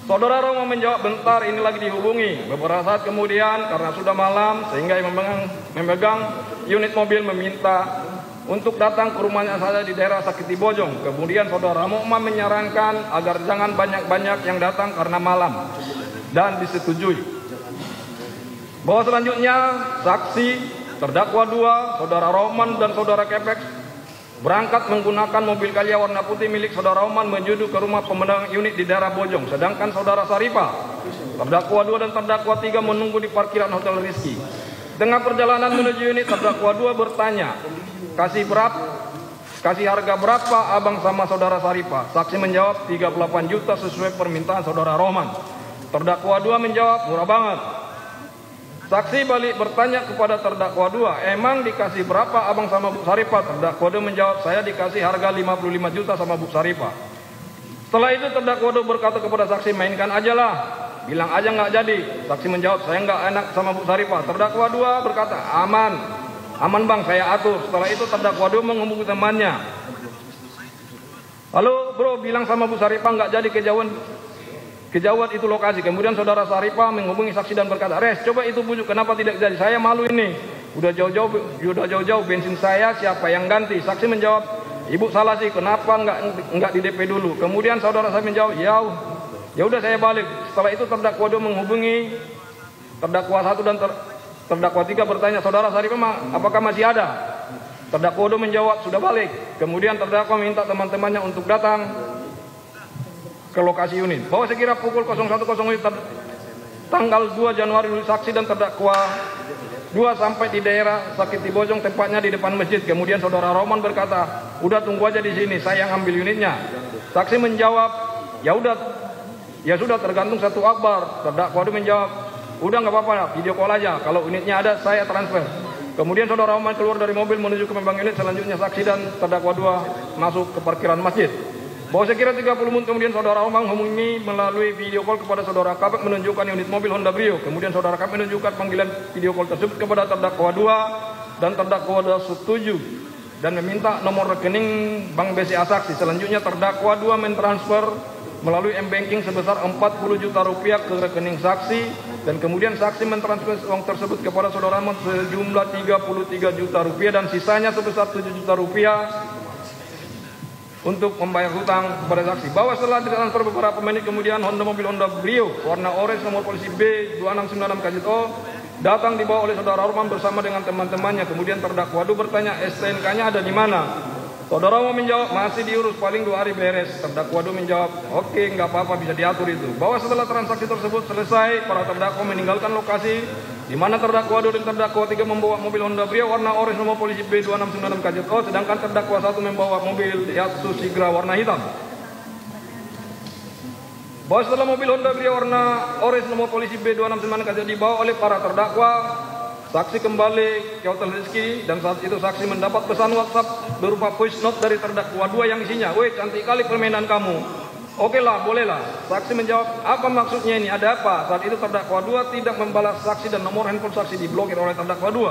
Saudara Romo menjawab, "Bentar, ini lagi dihubungi." Beberapa saat kemudian, karena sudah malam, sehingga yang memegang unit mobil meminta untuk datang ke rumahnya saja di daerah Sakiti Bojong. Kemudian saudara Mu'man menyarankan agar jangan banyak-banyak yang datang karena malam, dan disetujui. Bahwa selanjutnya, saksi, terdakwa 2, saudara Roman dan saudara Kepek berangkat menggunakan mobil Kalia warna putih milik saudara Roman menuju ke rumah pemenang unit di daerah Bojong. Sedangkan saudara Saripah, terdakwa 2 dan terdakwa 3 menunggu di parkiran Hotel Rizky. Tengah perjalanan menuju unit, terdakwa 2 bertanya, kasih harga berapa abang sama saudara Saripah?" Saksi menjawab, 38 juta sesuai permintaan saudara Roman. Terdakwa 2 menjawab, "Murah banget." Saksi balik bertanya kepada terdakwa 2, "Emang dikasih berapa abang sama Bu Saripah?" Terdakwa 2 menjawab, "Saya dikasih harga 55 juta sama Bu Saripah." Setelah itu terdakwa 2 berkata kepada saksi, "Mainkan aja lah, bilang aja nggak jadi." Saksi menjawab, "Saya nggak enak sama Bu Saripah." Terdakwa 2 berkata, Aman bang, saya atur." Setelah itu terdakwa 2 menghubungi temannya, "Halo bro, bilang sama Bu Saripah nggak jadi kejauhan itu lokasi." Kemudian saudara Saripah menghubungi saksi dan berkata, "Res, coba itu bujuk, kenapa tidak jadi? Saya malu ini. Udah jauh-jauh bensin saya, siapa yang ganti?" Saksi menjawab, "Ibu salah sih, kenapa nggak di DP dulu?" Kemudian saudara saya menjawab, ya udah saya balik." Setelah itu terdakwa 2 menghubungi terdakwa 1 dan terdakwa 3 bertanya, "Saudara Saripah apakah masih ada?" Terdakwa 2 menjawab, "Sudah balik." Kemudian terdakwa minta teman-temannya untuk datang ke lokasi unit. Bahwa sekira pukul 01.00 tanggal 2 Januari saksi dan terdakwa 2 sampai di daerah Sakiti Bojong, tepatnya di depan masjid. Kemudian saudara Roman berkata, "Udah tunggu aja di sini, saya yang ambil unitnya." Saksi menjawab, ya sudah tergantung satu akbar." Terdakwa 2 menjawab, "Udah nggak apa-apa, video call aja. Kalau unitnya ada, saya transfer." Kemudian saudara Roman keluar dari mobil menuju ke pembang unit. Selanjutnya saksi dan terdakwa 2 masuk ke parkiran masjid. Bahwa sekira 30 menit kemudian saudara Omang menghubungi melalui video call kepada saudara Kabek menunjukkan unit mobil Honda Brio. Kemudian saudara Kabek menunjukkan panggilan video call tersebut kepada terdakwa 2 dan terdakwa 2 setuju dan meminta nomor rekening Bank BCA saksi. Selanjutnya terdakwa 2 mentransfer melalui M-Banking sebesar 40 juta rupiah ke rekening saksi, dan kemudian saksi mentransfer uang tersebut kepada saudara Ahmad sejumlah 33 juta rupiah dan sisanya sebesar 7 juta rupiah untuk membayar hutang kepada saksi. Bahwa setelah ditransfer beberapa menit kemudian mobil Honda Brio warna orange nomor polisi B2696 KJO datang dibawa oleh saudara Roman bersama dengan teman-temannya. Kemudian terdakwa 2 bertanya, STNK-nya ada di mana? Saudara Roman menjawab, masih diurus, paling 2 hari beres. Terdakwa 2 menjawab, oke, nggak apa-apa, bisa diatur itu. Bahwa setelah transaksi tersebut selesai, para terdakwa meninggalkan lokasi di mana terdakwa 2 dan terdakwa 3 membawa mobil Honda Brio warna orange nomor polisi B2696 KJO, sedangkan terdakwa 1 membawa mobil Daihatsu Sigra warna hitam. Bahwa setelah mobil Honda Brio warna orange nomor polisi B2696 KJO dibawa oleh para terdakwa, saksi kembali ke Hotel Rizky, dan saat itu saksi mendapat pesan WhatsApp berupa voice note dari terdakwa 2 yang isinya, "Weh, cantik kali permainan kamu." "Oke lah, bolehlah." Saksi menjawab, "Apa maksudnya ini? Ada apa?" Saat itu terdakwa 2 tidak membalas saksi dan nomor handphone saksi diblokir oleh terdakwa 2.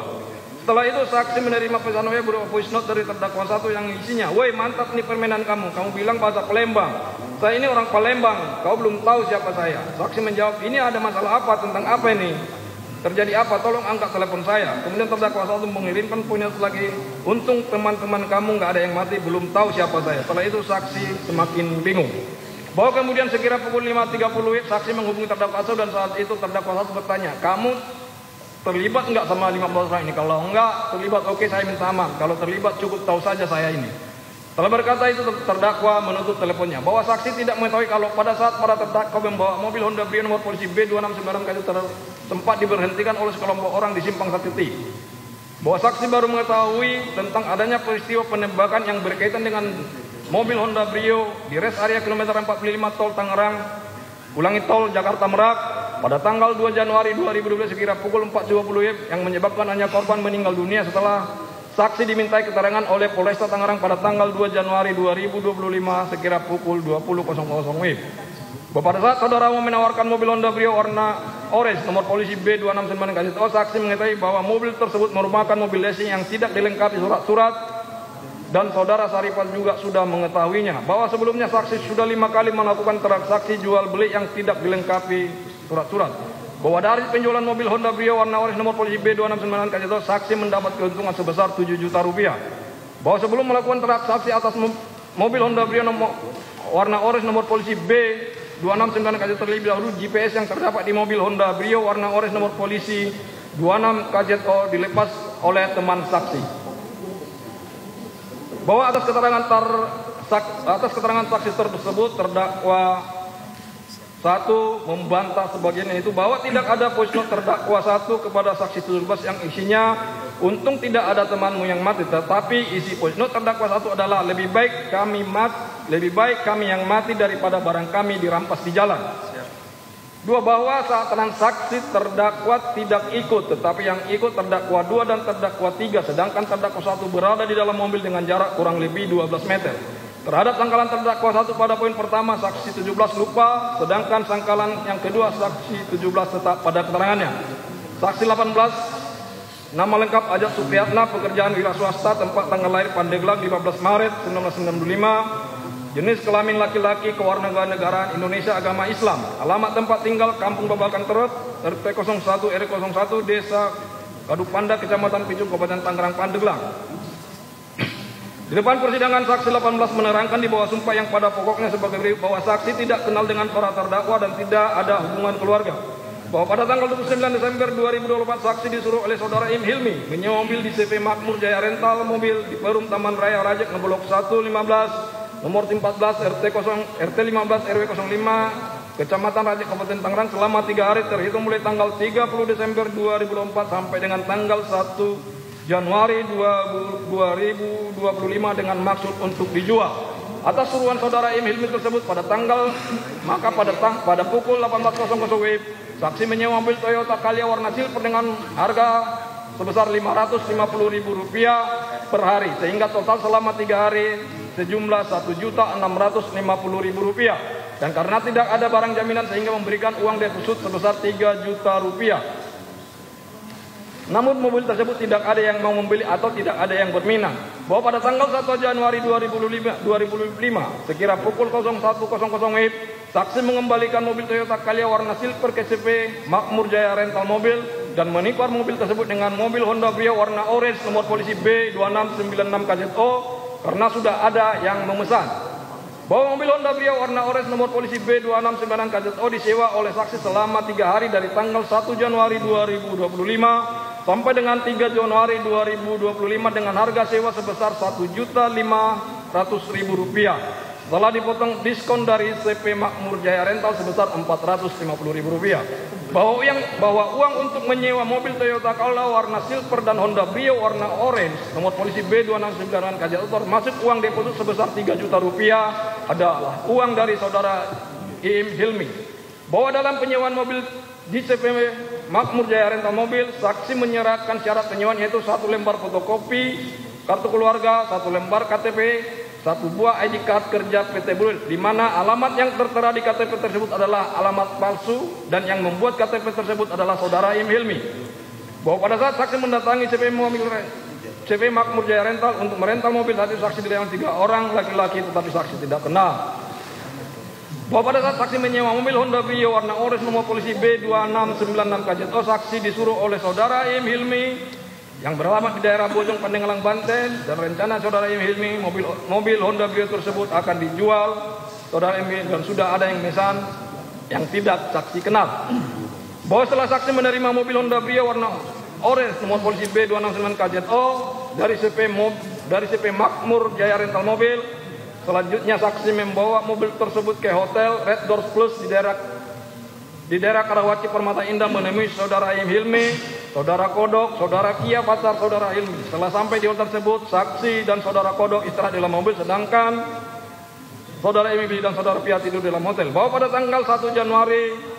Setelah itu saksi menerima pesan WA berupa voice note dari terdakwa 1 yang isinya, "Woi, mantap nih permainan kamu. Kamu bilang bahasa Palembang. Saya ini orang Palembang. Kau belum tahu siapa saya." Saksi menjawab, "Ini ada masalah apa? Tentang apa ini? Terjadi apa? Tolong angkat telepon saya." Kemudian terdakwa 1 mengirimkan punya lagi, "Untung teman-teman kamu nggak ada yang mati, belum tahu siapa saya." Setelah itu saksi semakin bingung. Bahwa kemudian sekira pukul 5.30 saksi menghubungi terdakwa 1 dan saat itu terdakwa 1 bertanya, "Kamu terlibat enggak sama 15 orang ini? Kalau enggak terlibat, oke, saya minta maaf. Kalau terlibat cukup tahu saja saya ini." Setelah berkata itu terdakwa menutup teleponnya. Bahwa saksi tidak mengetahui kalau pada saat para terdakwa membawa mobil Honda Brio nomor polisi B269 tempat diberhentikan oleh sekelompok orang di simpang Satiti. Bahwa saksi baru mengetahui tentang adanya peristiwa penembakan yang berkaitan dengan mobil Honda Brio di rest area kilometer 45 tol Tangerang, ulangi tol Jakarta Merak, pada tanggal 2 Januari 2012 sekira pukul 4.20 yang menyebabkan hanya korban meninggal dunia setelah saksi dimintai keterangan oleh Polresta Tangerang pada tanggal 2 Januari 2025 sekira pukul 20.00 Bahwa pada saat saudara menawarkan mobil Honda Brio warna orange nomor polisi B269 KZO, saksi mengetahui bahwa mobil tersebut merupakan mobil leasing yang tidak dilengkapi surat-surat dan saudara Sarifan juga sudah mengetahuinya. Bahwa sebelumnya saksi sudah 5 kali melakukan transaksi jual beli yang tidak dilengkapi surat-surat. Bahwa dari penjualan mobil Honda Brio warna orange nomor polisi B269 KZO, saksi mendapat keuntungan sebesar 7 juta rupiah. Bahwa sebelum melakukan transaksi atas mobil Honda Brio warna orange nomor polisi B269 KZO terlebih dahulu, GPS yang terdapat di mobil Honda Brio warna orange nomor polisi 26 KZO dilepas oleh teman saksi. Bahwa atas keterangan saksi tersebut terdakwa 1 membantah sebagian itu bahwa tidak ada voice note terdakwa 1 kepada saksi 17 yang isinya, "Untung tidak ada temanmu yang mati." Tetapi isi voice note terdakwa 1 adalah, lebih baik kami yang mati daripada barang kami dirampas di jalan." 2. Bahwa saat transaksi terdakwa tidak ikut, tetapi yang ikut terdakwa 2 dan terdakwa 3, sedangkan terdakwa 1 berada di dalam mobil dengan jarak kurang lebih 12 meter. Terhadap sangkalan terdakwa 1 pada poin pertama saksi 17 lupa, sedangkan sangkalan yang kedua saksi 17 tetap pada keterangannya. Saksi 18, nama lengkap Ajat Supriyatna, pekerjaan wira swasta, tempat tanggal lahir Pandeglang 15 Maret 1995, jenis kelamin laki-laki, kewarganegaraan Indonesia, agama Islam, alamat tempat tinggal Kampung Babakan Terot, RT 01 RW 01, Desa Kadupanda, Kecamatan Picung, Kabupaten Tangerang, Pandeglang. Di depan persidangan saksi 18 menerangkan di bawah sumpah yang pada pokoknya sebagai berikut, bahwa saksi tidak kenal dengan para terdakwa dan tidak ada hubungan keluarga. Bahwa pada tanggal 29 Desember 2024 saksi disuruh oleh saudara Im Hilmi menyewa mobil di CP Makmur Jaya Rental Mobil di Perum Taman Raya Rajek Blok 115 nomor 14 RT 15 RW 05 Kecamatan Rajek Kabupaten Tangerang selama 3 hari terhitung mulai tanggal 30 Desember 2024 sampai dengan tanggal 1 Januari 2025 dengan maksud untuk dijual. Atas suruhan saudara Im Hilmi tersebut pada pukul 18.00 WIB, saksi menyewa mobil Toyota Calya warna silver dengan harga sebesar Rp550.000 per hari, sehingga total selama 3 hari sejumlah Rp1.650.000. Dan karena tidak ada barang jaminan sehingga memberikan uang deposit sebesar Rp3 juta. Namun mobil tersebut tidak ada yang mau membeli atau tidak ada yang berminat. Bahwa pada tanggal 1 Januari 2005 sekira pukul 01.00 WIB, saksi mengembalikan mobil Toyota Calya warna silver ke CP Makmur Jaya Rental Mobil dan menukar mobil tersebut dengan mobil Honda Brio warna orange nomor polisi B2696 KZO karena sudah ada yang memesan. Bahwa mobil Honda Brio warna orange nomor polisi B269 KZO disewa oleh saksi selama 3 hari dari tanggal 1 Januari 2025 sampai dengan 3 Januari 2025 dengan harga sewa sebesar Rp1.500.000 setelah dipotong diskon dari CP Makmur Jaya Rental sebesar Rp450.000. Bahwa uang untuk menyewa mobil Toyota Calya warna silver dan Honda Brio warna orange nomor polisi B269 KZO termasuk uang deposit sebesar Rp3 juta adalah uang dari saudara Im Hilmi. Bahwa dalam penyewaan mobil di CP Makmur Jaya Rental Mobil, saksi menyerahkan syarat penyewaan yaitu 1 lembar fotokopi kartu keluarga, 1 lembar KTP, 1 buah ID card kerja PT Bril, di mana alamat yang tertera di KTP tersebut adalah alamat palsu dan yang membuat KTP tersebut adalah saudara Im Hilmi. bahwa pada saat saksi mendatangi CP Makmur Jaya Rental untuk merental mobil, saat itu saksi dilayani 3 orang laki-laki tetapi saksi tidak kenal. Bahwa pada saat saksi menyewa mobil Honda Brio warna orange nomor polisi B2696 KJTO, saksi disuruh oleh saudara Im Hilmi yang beralamat di daerah Bojong Pandeglang Banten, dan rencana saudara Im Hilmi mobil Honda Brio tersebut akan dijual saudara Im Hilmi, dan sudah ada yang mesan yang tidak saksi kenal. Bahwa setelah saksi menerima mobil Honda Brio warna orange nomor polisi B269 KJTO dari CP Makmur Jaya Rental Mobil, selanjutnya saksi membawa mobil tersebut ke hotel Red Doors Plus di daerah Karawaci Permata Indah, menemui saudara Im Hilmi, saudara Kodok, saudara Kia pacar saudara Hilmi. Setelah sampai di hotel tersebut, saksi dan saudara Kodok istirahat di dalam mobil, sedangkan saudara Im Hilmi dan saudara Pia tidur di dalam hotel. Bahwa pada tanggal 1 Januari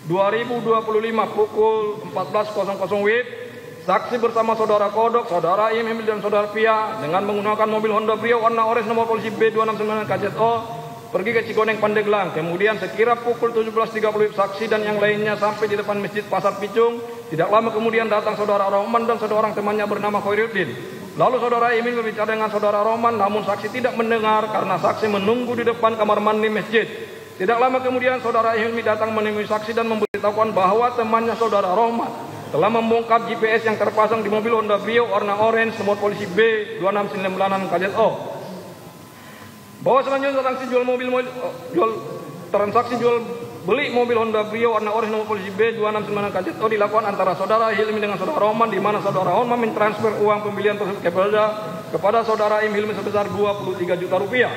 2025 pukul 14.00 WIB, saksi bersama saudara Kodok, saudara Im Hilmi dan saudara Pia dengan menggunakan mobil Honda Brio warna orange nomor polisi B269 KJTO pergi ke Cigoneng Pandeglang. Kemudian sekira pukul 17.30 saksi dan yang lainnya sampai di depan Masjid Pasar Picung. Tidak lama kemudian datang saudara Roman dan seorang temannya bernama Khairuddin. Lalu saudara Im Hilmi berbicara dengan saudara Roman, namun saksi tidak mendengar karena saksi menunggu di depan kamar mandi masjid. Tidak lama kemudian saudara Im Hilmi datang menemui saksi dan memberitahukan bahwa temannya saudara Roman telah membongkar GPS yang terpasang di mobil Honda Brio warna orange nomor polisi B2696 KJTO. Bahwa selanjutnya transaksi jual beli mobil Honda Brio warna orange nomor polisi B269 KJTO dilakukan antara saudara Hilmi dengan saudara Roman, di mana saudara Roman mentransfer uang pembelian tersebut kepada saudara Im Hilmi sebesar 23 juta rupiah.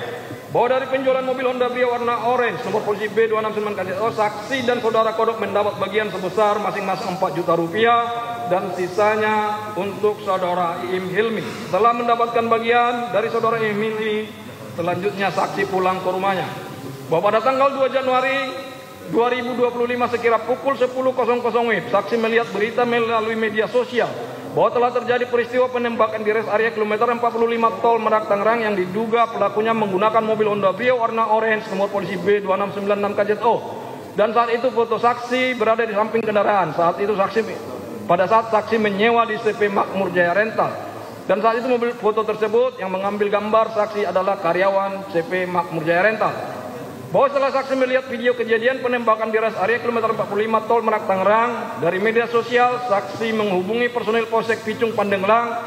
Bahwa dari penjualan mobil Honda Brio warna orange nomor polisi B269 KJTO, saksi dan saudara Kodok mendapat bagian sebesar masing-masing 4 juta rupiah dan sisanya untuk saudara Im Hilmi. Setelah mendapatkan bagian dari saudara Im Hilmi, selanjutnya saksi pulang ke rumahnya. Bahwa pada tanggal 2 Januari 2025 sekira pukul 10.00 WIB, saksi melihat berita melalui media sosial bahwa telah terjadi peristiwa penembakan di rest area kilometer 45 Tol Merak Tangerang yang diduga pelakunya menggunakan mobil Honda Brio warna orange nomor polisi B2696 KJTO. Dan saat itu foto saksi berada di samping kendaraan. Pada saat saksi menyewa di CP Makmur Jaya Rental. Dan saat itu mobil foto tersebut yang mengambil gambar saksi adalah karyawan CP Makmur Jaya Rental. Bahwa setelah saksi melihat video kejadian penembakan di rest area kilometer 45 Tol Merak Tangerang dari media sosial, saksi menghubungi personil Polsek Picung Pandeglang,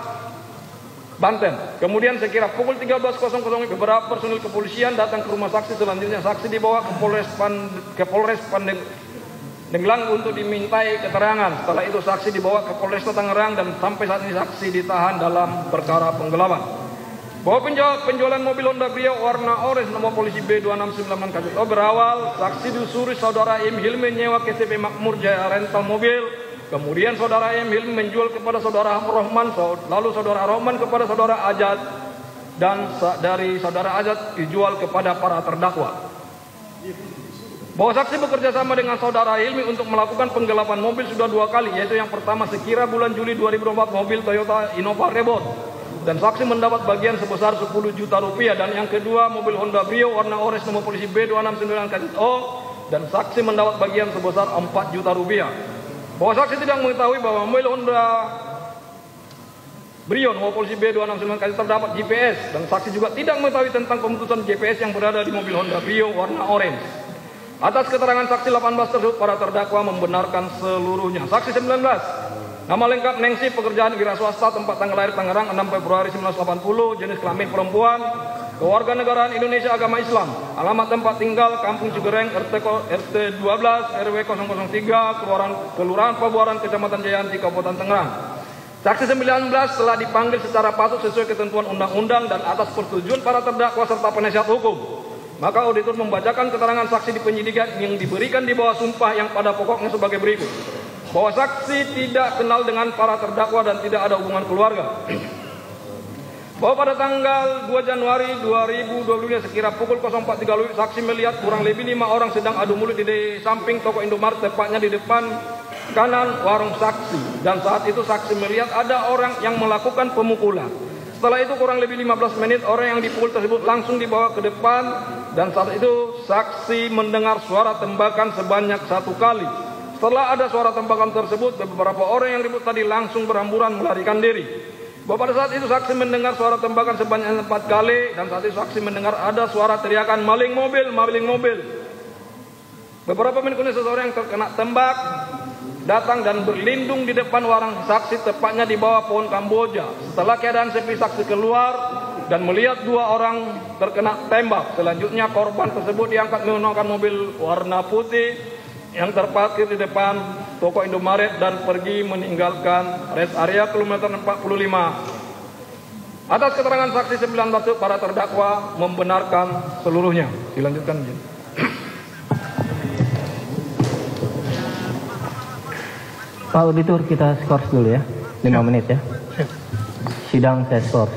Banten. Kemudian sekira pukul 13.00 beberapa personil kepolisian datang ke rumah saksi. Selanjutnya saksi dibawa ke Polres Pandeglang untuk dimintai keterangan. Setelah itu saksi dibawa ke Polresta Tangerang dan sampai saat ini saksi ditahan dalam perkara penggelapan. Bahwa penjualan mobil Honda Brio warna orange nomor polisi B269 KJTO berawal saksi disuruh saudara Im Hilmi menyewa ke CP Makmur Jaya Rental Mobil. Kemudian saudara Im Hilmi menjual kepada saudara Rohman, lalu saudara Rohman kepada saudara Ajat, dan dari saudara Ajat dijual kepada para terdakwa. Bahwa saksi bekerja sama dengan saudara Hilmi untuk melakukan penggelapan mobil sudah 2 kali, yaitu yang pertama sekira bulan Juli 2024 mobil Toyota Innova Rebot dan saksi mendapat bagian sebesar 10 juta rupiah, dan yang kedua mobil Honda Brio warna orange nomor polisi B269 KJTO dan saksi mendapat bagian sebesar 4 juta rupiah. Bahwa saksi tidak mengetahui bahwa mobil Honda Brio nomor polisi B269 KJTO terdapat GPS, dan saksi juga tidak mengetahui tentang pemutusan GPS yang berada di mobil Honda Brio warna orange. Atas keterangan saksi 18 tersebut, para terdakwa membenarkan seluruhnya. Saksi 19. Nama lengkap Nengsi, pekerjaan wira swasta, tempat tanggal lahir Tangerang 6 Februari 1980, jenis kelamin perempuan, kewarganegaraan Indonesia, agama Islam, alamat tempat tinggal Kampung Cigereng, RT 12 RW 003, Kelurahan Pabuaran, Kecamatan Jayanti, Kabupaten Tangerang. Saksi 19 telah dipanggil secara patut sesuai ketentuan undang-undang dan atas persetujuan para terdakwa serta penasihat hukum. Maka auditor membacakan keterangan saksi di penyidikan yang diberikan di bawah sumpah yang pada pokoknya sebagai berikut. Bahwa saksi tidak kenal dengan para terdakwa dan tidak ada hubungan keluarga. Bahwa pada tanggal 2 Januari 2022 sekira pukul 04.30 saksi melihat kurang lebih 5 orang sedang adu mulut di samping toko Indomaret, tepatnya di depan kanan warung saksi. Dan saat itu saksi melihat ada orang yang melakukan pemukulan. Setelah itu kurang lebih 15 menit orang yang dipukul tersebut langsung dibawa ke depan, dan saat itu saksi mendengar suara tembakan sebanyak 1 kali. Setelah ada suara tembakan tersebut, beberapa orang yang ribut tadi langsung berhamburan melarikan diri. Bahwa pada saat itu saksi mendengar suara tembakan sebanyak 4 kali, dan saat itu saksi mendengar ada suara teriakan maling mobil, maling mobil. Beberapa menit kemudian seseorang yang terkena tembak datang dan berlindung di depan warung saksi, tepatnya di bawah pohon Kamboja. Setelah keadaan sepi, saksi keluar dan melihat 2 orang terkena tembak. Selanjutnya korban tersebut diangkat menggunakan mobil warna putih yang terparkir di depan toko Indomaret dan pergi meninggalkan rest area kilometer 45. Atas keterangan saksi 19, para terdakwa membenarkan seluruhnya. Dilanjutkan. Pak Auditor, kita skors dulu ya, 5 menit ya. Sidang saya skors.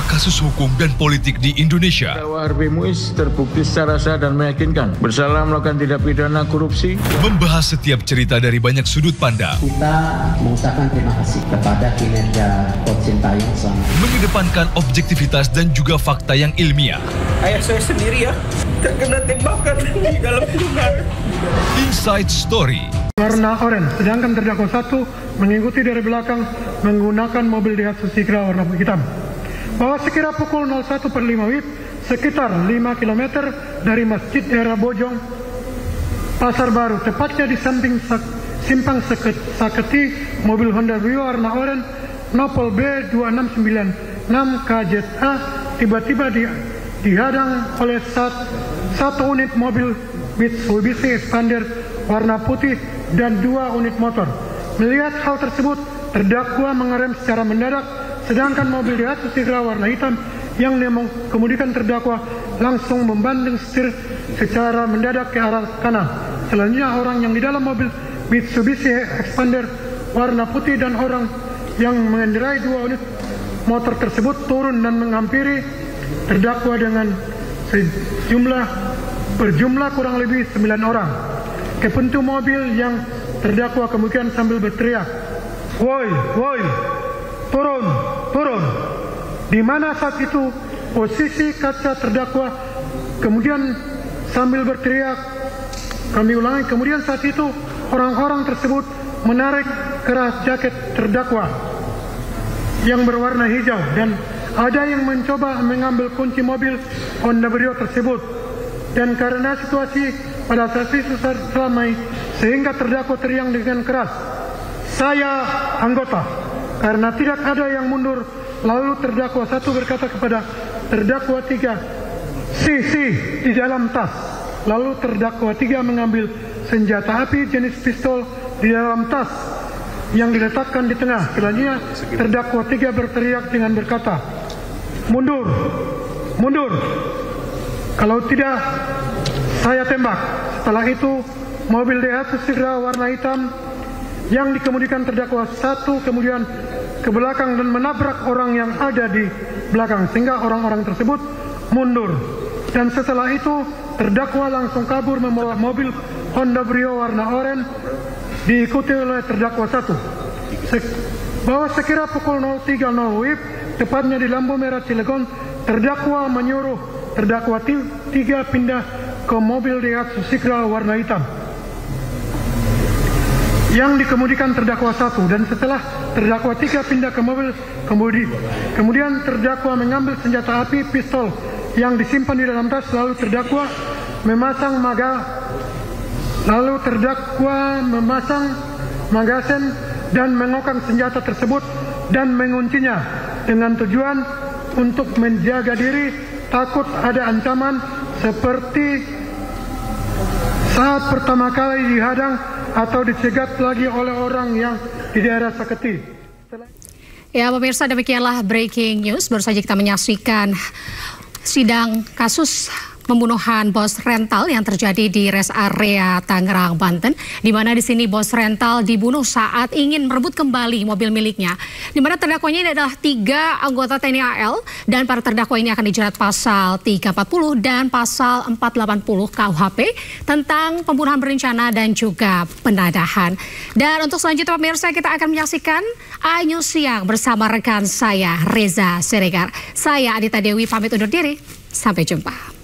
Kasus hukum dan politik di Indonesia. Terdakwa Harvey Muiz terbukti secara sah dan meyakinkan bersalah melakukan tindak pidana korupsi. Membahas setiap cerita dari banyak sudut pandang. Kita mengucapkan terima kasih kepada kinerja Coach Sintayong selama mengedepankan objektivitas dan juga fakta yang ilmiah. Ayah saya sendiri ya terkena tembakan di dalam kurungan. Inside Story. Warna oranye, sedangkan terdakwa 1 mengikuti dari belakang menggunakan mobil Daihatsu Sigra warna hitam. Bahwa sekira pukul 01.05 WIB, sekitar 5 km dari Masjid Daerah Bojong, Pasar Baru, tepatnya di samping Simpang Saketi, mobil Honda Brio warna oranye Nopol B2696 KZA tiba-tiba dihadang oleh satu unit mobil Mitsubishi Expander warna putih dan 2 unit motor. Melihat hal tersebut, terdakwa mengerem secara mendadak, sedangkan mobil Daihatsu Sigra warna hitam yang mengemudikan terdakwa langsung membanting setir secara mendadak ke arah kanan. Selanjutnya orang yang di dalam mobil Mitsubishi Expander warna putih dan orang yang mengendarai 2 unit motor tersebut turun dan menghampiri terdakwa dengan berjumlah kurang lebih 9 orang. Ke pintu mobil yang terdakwa kemudian sambil berteriak, "Woi, woi, turun, turun." Di mana saat itu posisi kaca terdakwa kemudian sambil berteriak, kami ulangi, kemudian saat itu orang-orang tersebut menarik keras jaket terdakwa yang berwarna hijau dan ada yang mencoba mengambil kunci mobil Honda Brio tersebut. Dan karena situasi pada saat itu ramai sehingga terdakwa teriak dengan keras, "Saya anggota." Karena tidak ada yang mundur, lalu terdakwa 1 berkata kepada terdakwa 3, Si di dalam tas." Lalu terdakwa 3 mengambil senjata api jenis pistol di dalam tas. yang diletakkan di tengah. Selanjutnya terdakwa 3 berteriak dengan berkata, "Mundur, mundur. Kalau tidak, saya tembak." Setelah itu, mobil Daihatsu Sigra warna hitam yang dikemudikan terdakwa 1 kemudian ke belakang dan menabrak orang yang ada di belakang sehingga orang-orang tersebut mundur. Dan setelah itu terdakwa langsung kabur membawa mobil Honda Brio warna oranye diikuti oleh terdakwa 1. Bahwa sekira pukul 03.00 WIB tepatnya di lampu merah Cilegon, terdakwa menyuruh terdakwa 3 pindah ke mobil Daihatsu Sigra warna hitam yang dikemudikan terdakwa 1, dan setelah terdakwa 3 pindah ke mobil kemudian terdakwa mengambil senjata api pistol yang disimpan di dalam tas, lalu terdakwa memasang magasen dan mengokang senjata tersebut dan menguncinya dengan tujuan untuk menjaga diri takut ada ancaman seperti saat pertama kali dihadang atau dicegat lagi oleh orang yang di daerah Saketi. Ya pemirsa, demikianlah breaking news. Baru saja kita menyaksikan sidang kasus pembunuhan bos rental yang terjadi di rest area Tangerang, Banten, di mana di sini bos rental dibunuh saat ingin merebut kembali mobil miliknya. Di mana terdakwanya ini adalah 3 anggota TNI AL dan para terdakwa ini akan dijerat pasal 340 dan pasal 480 KUHP tentang pembunuhan berencana dan juga penadahan. Dan untuk selanjutnya pemirsa, kita akan menyaksikan iNews Siang bersama rekan saya Reza Siregar. Saya Adita Dewi pamit undur diri. Sampai jumpa.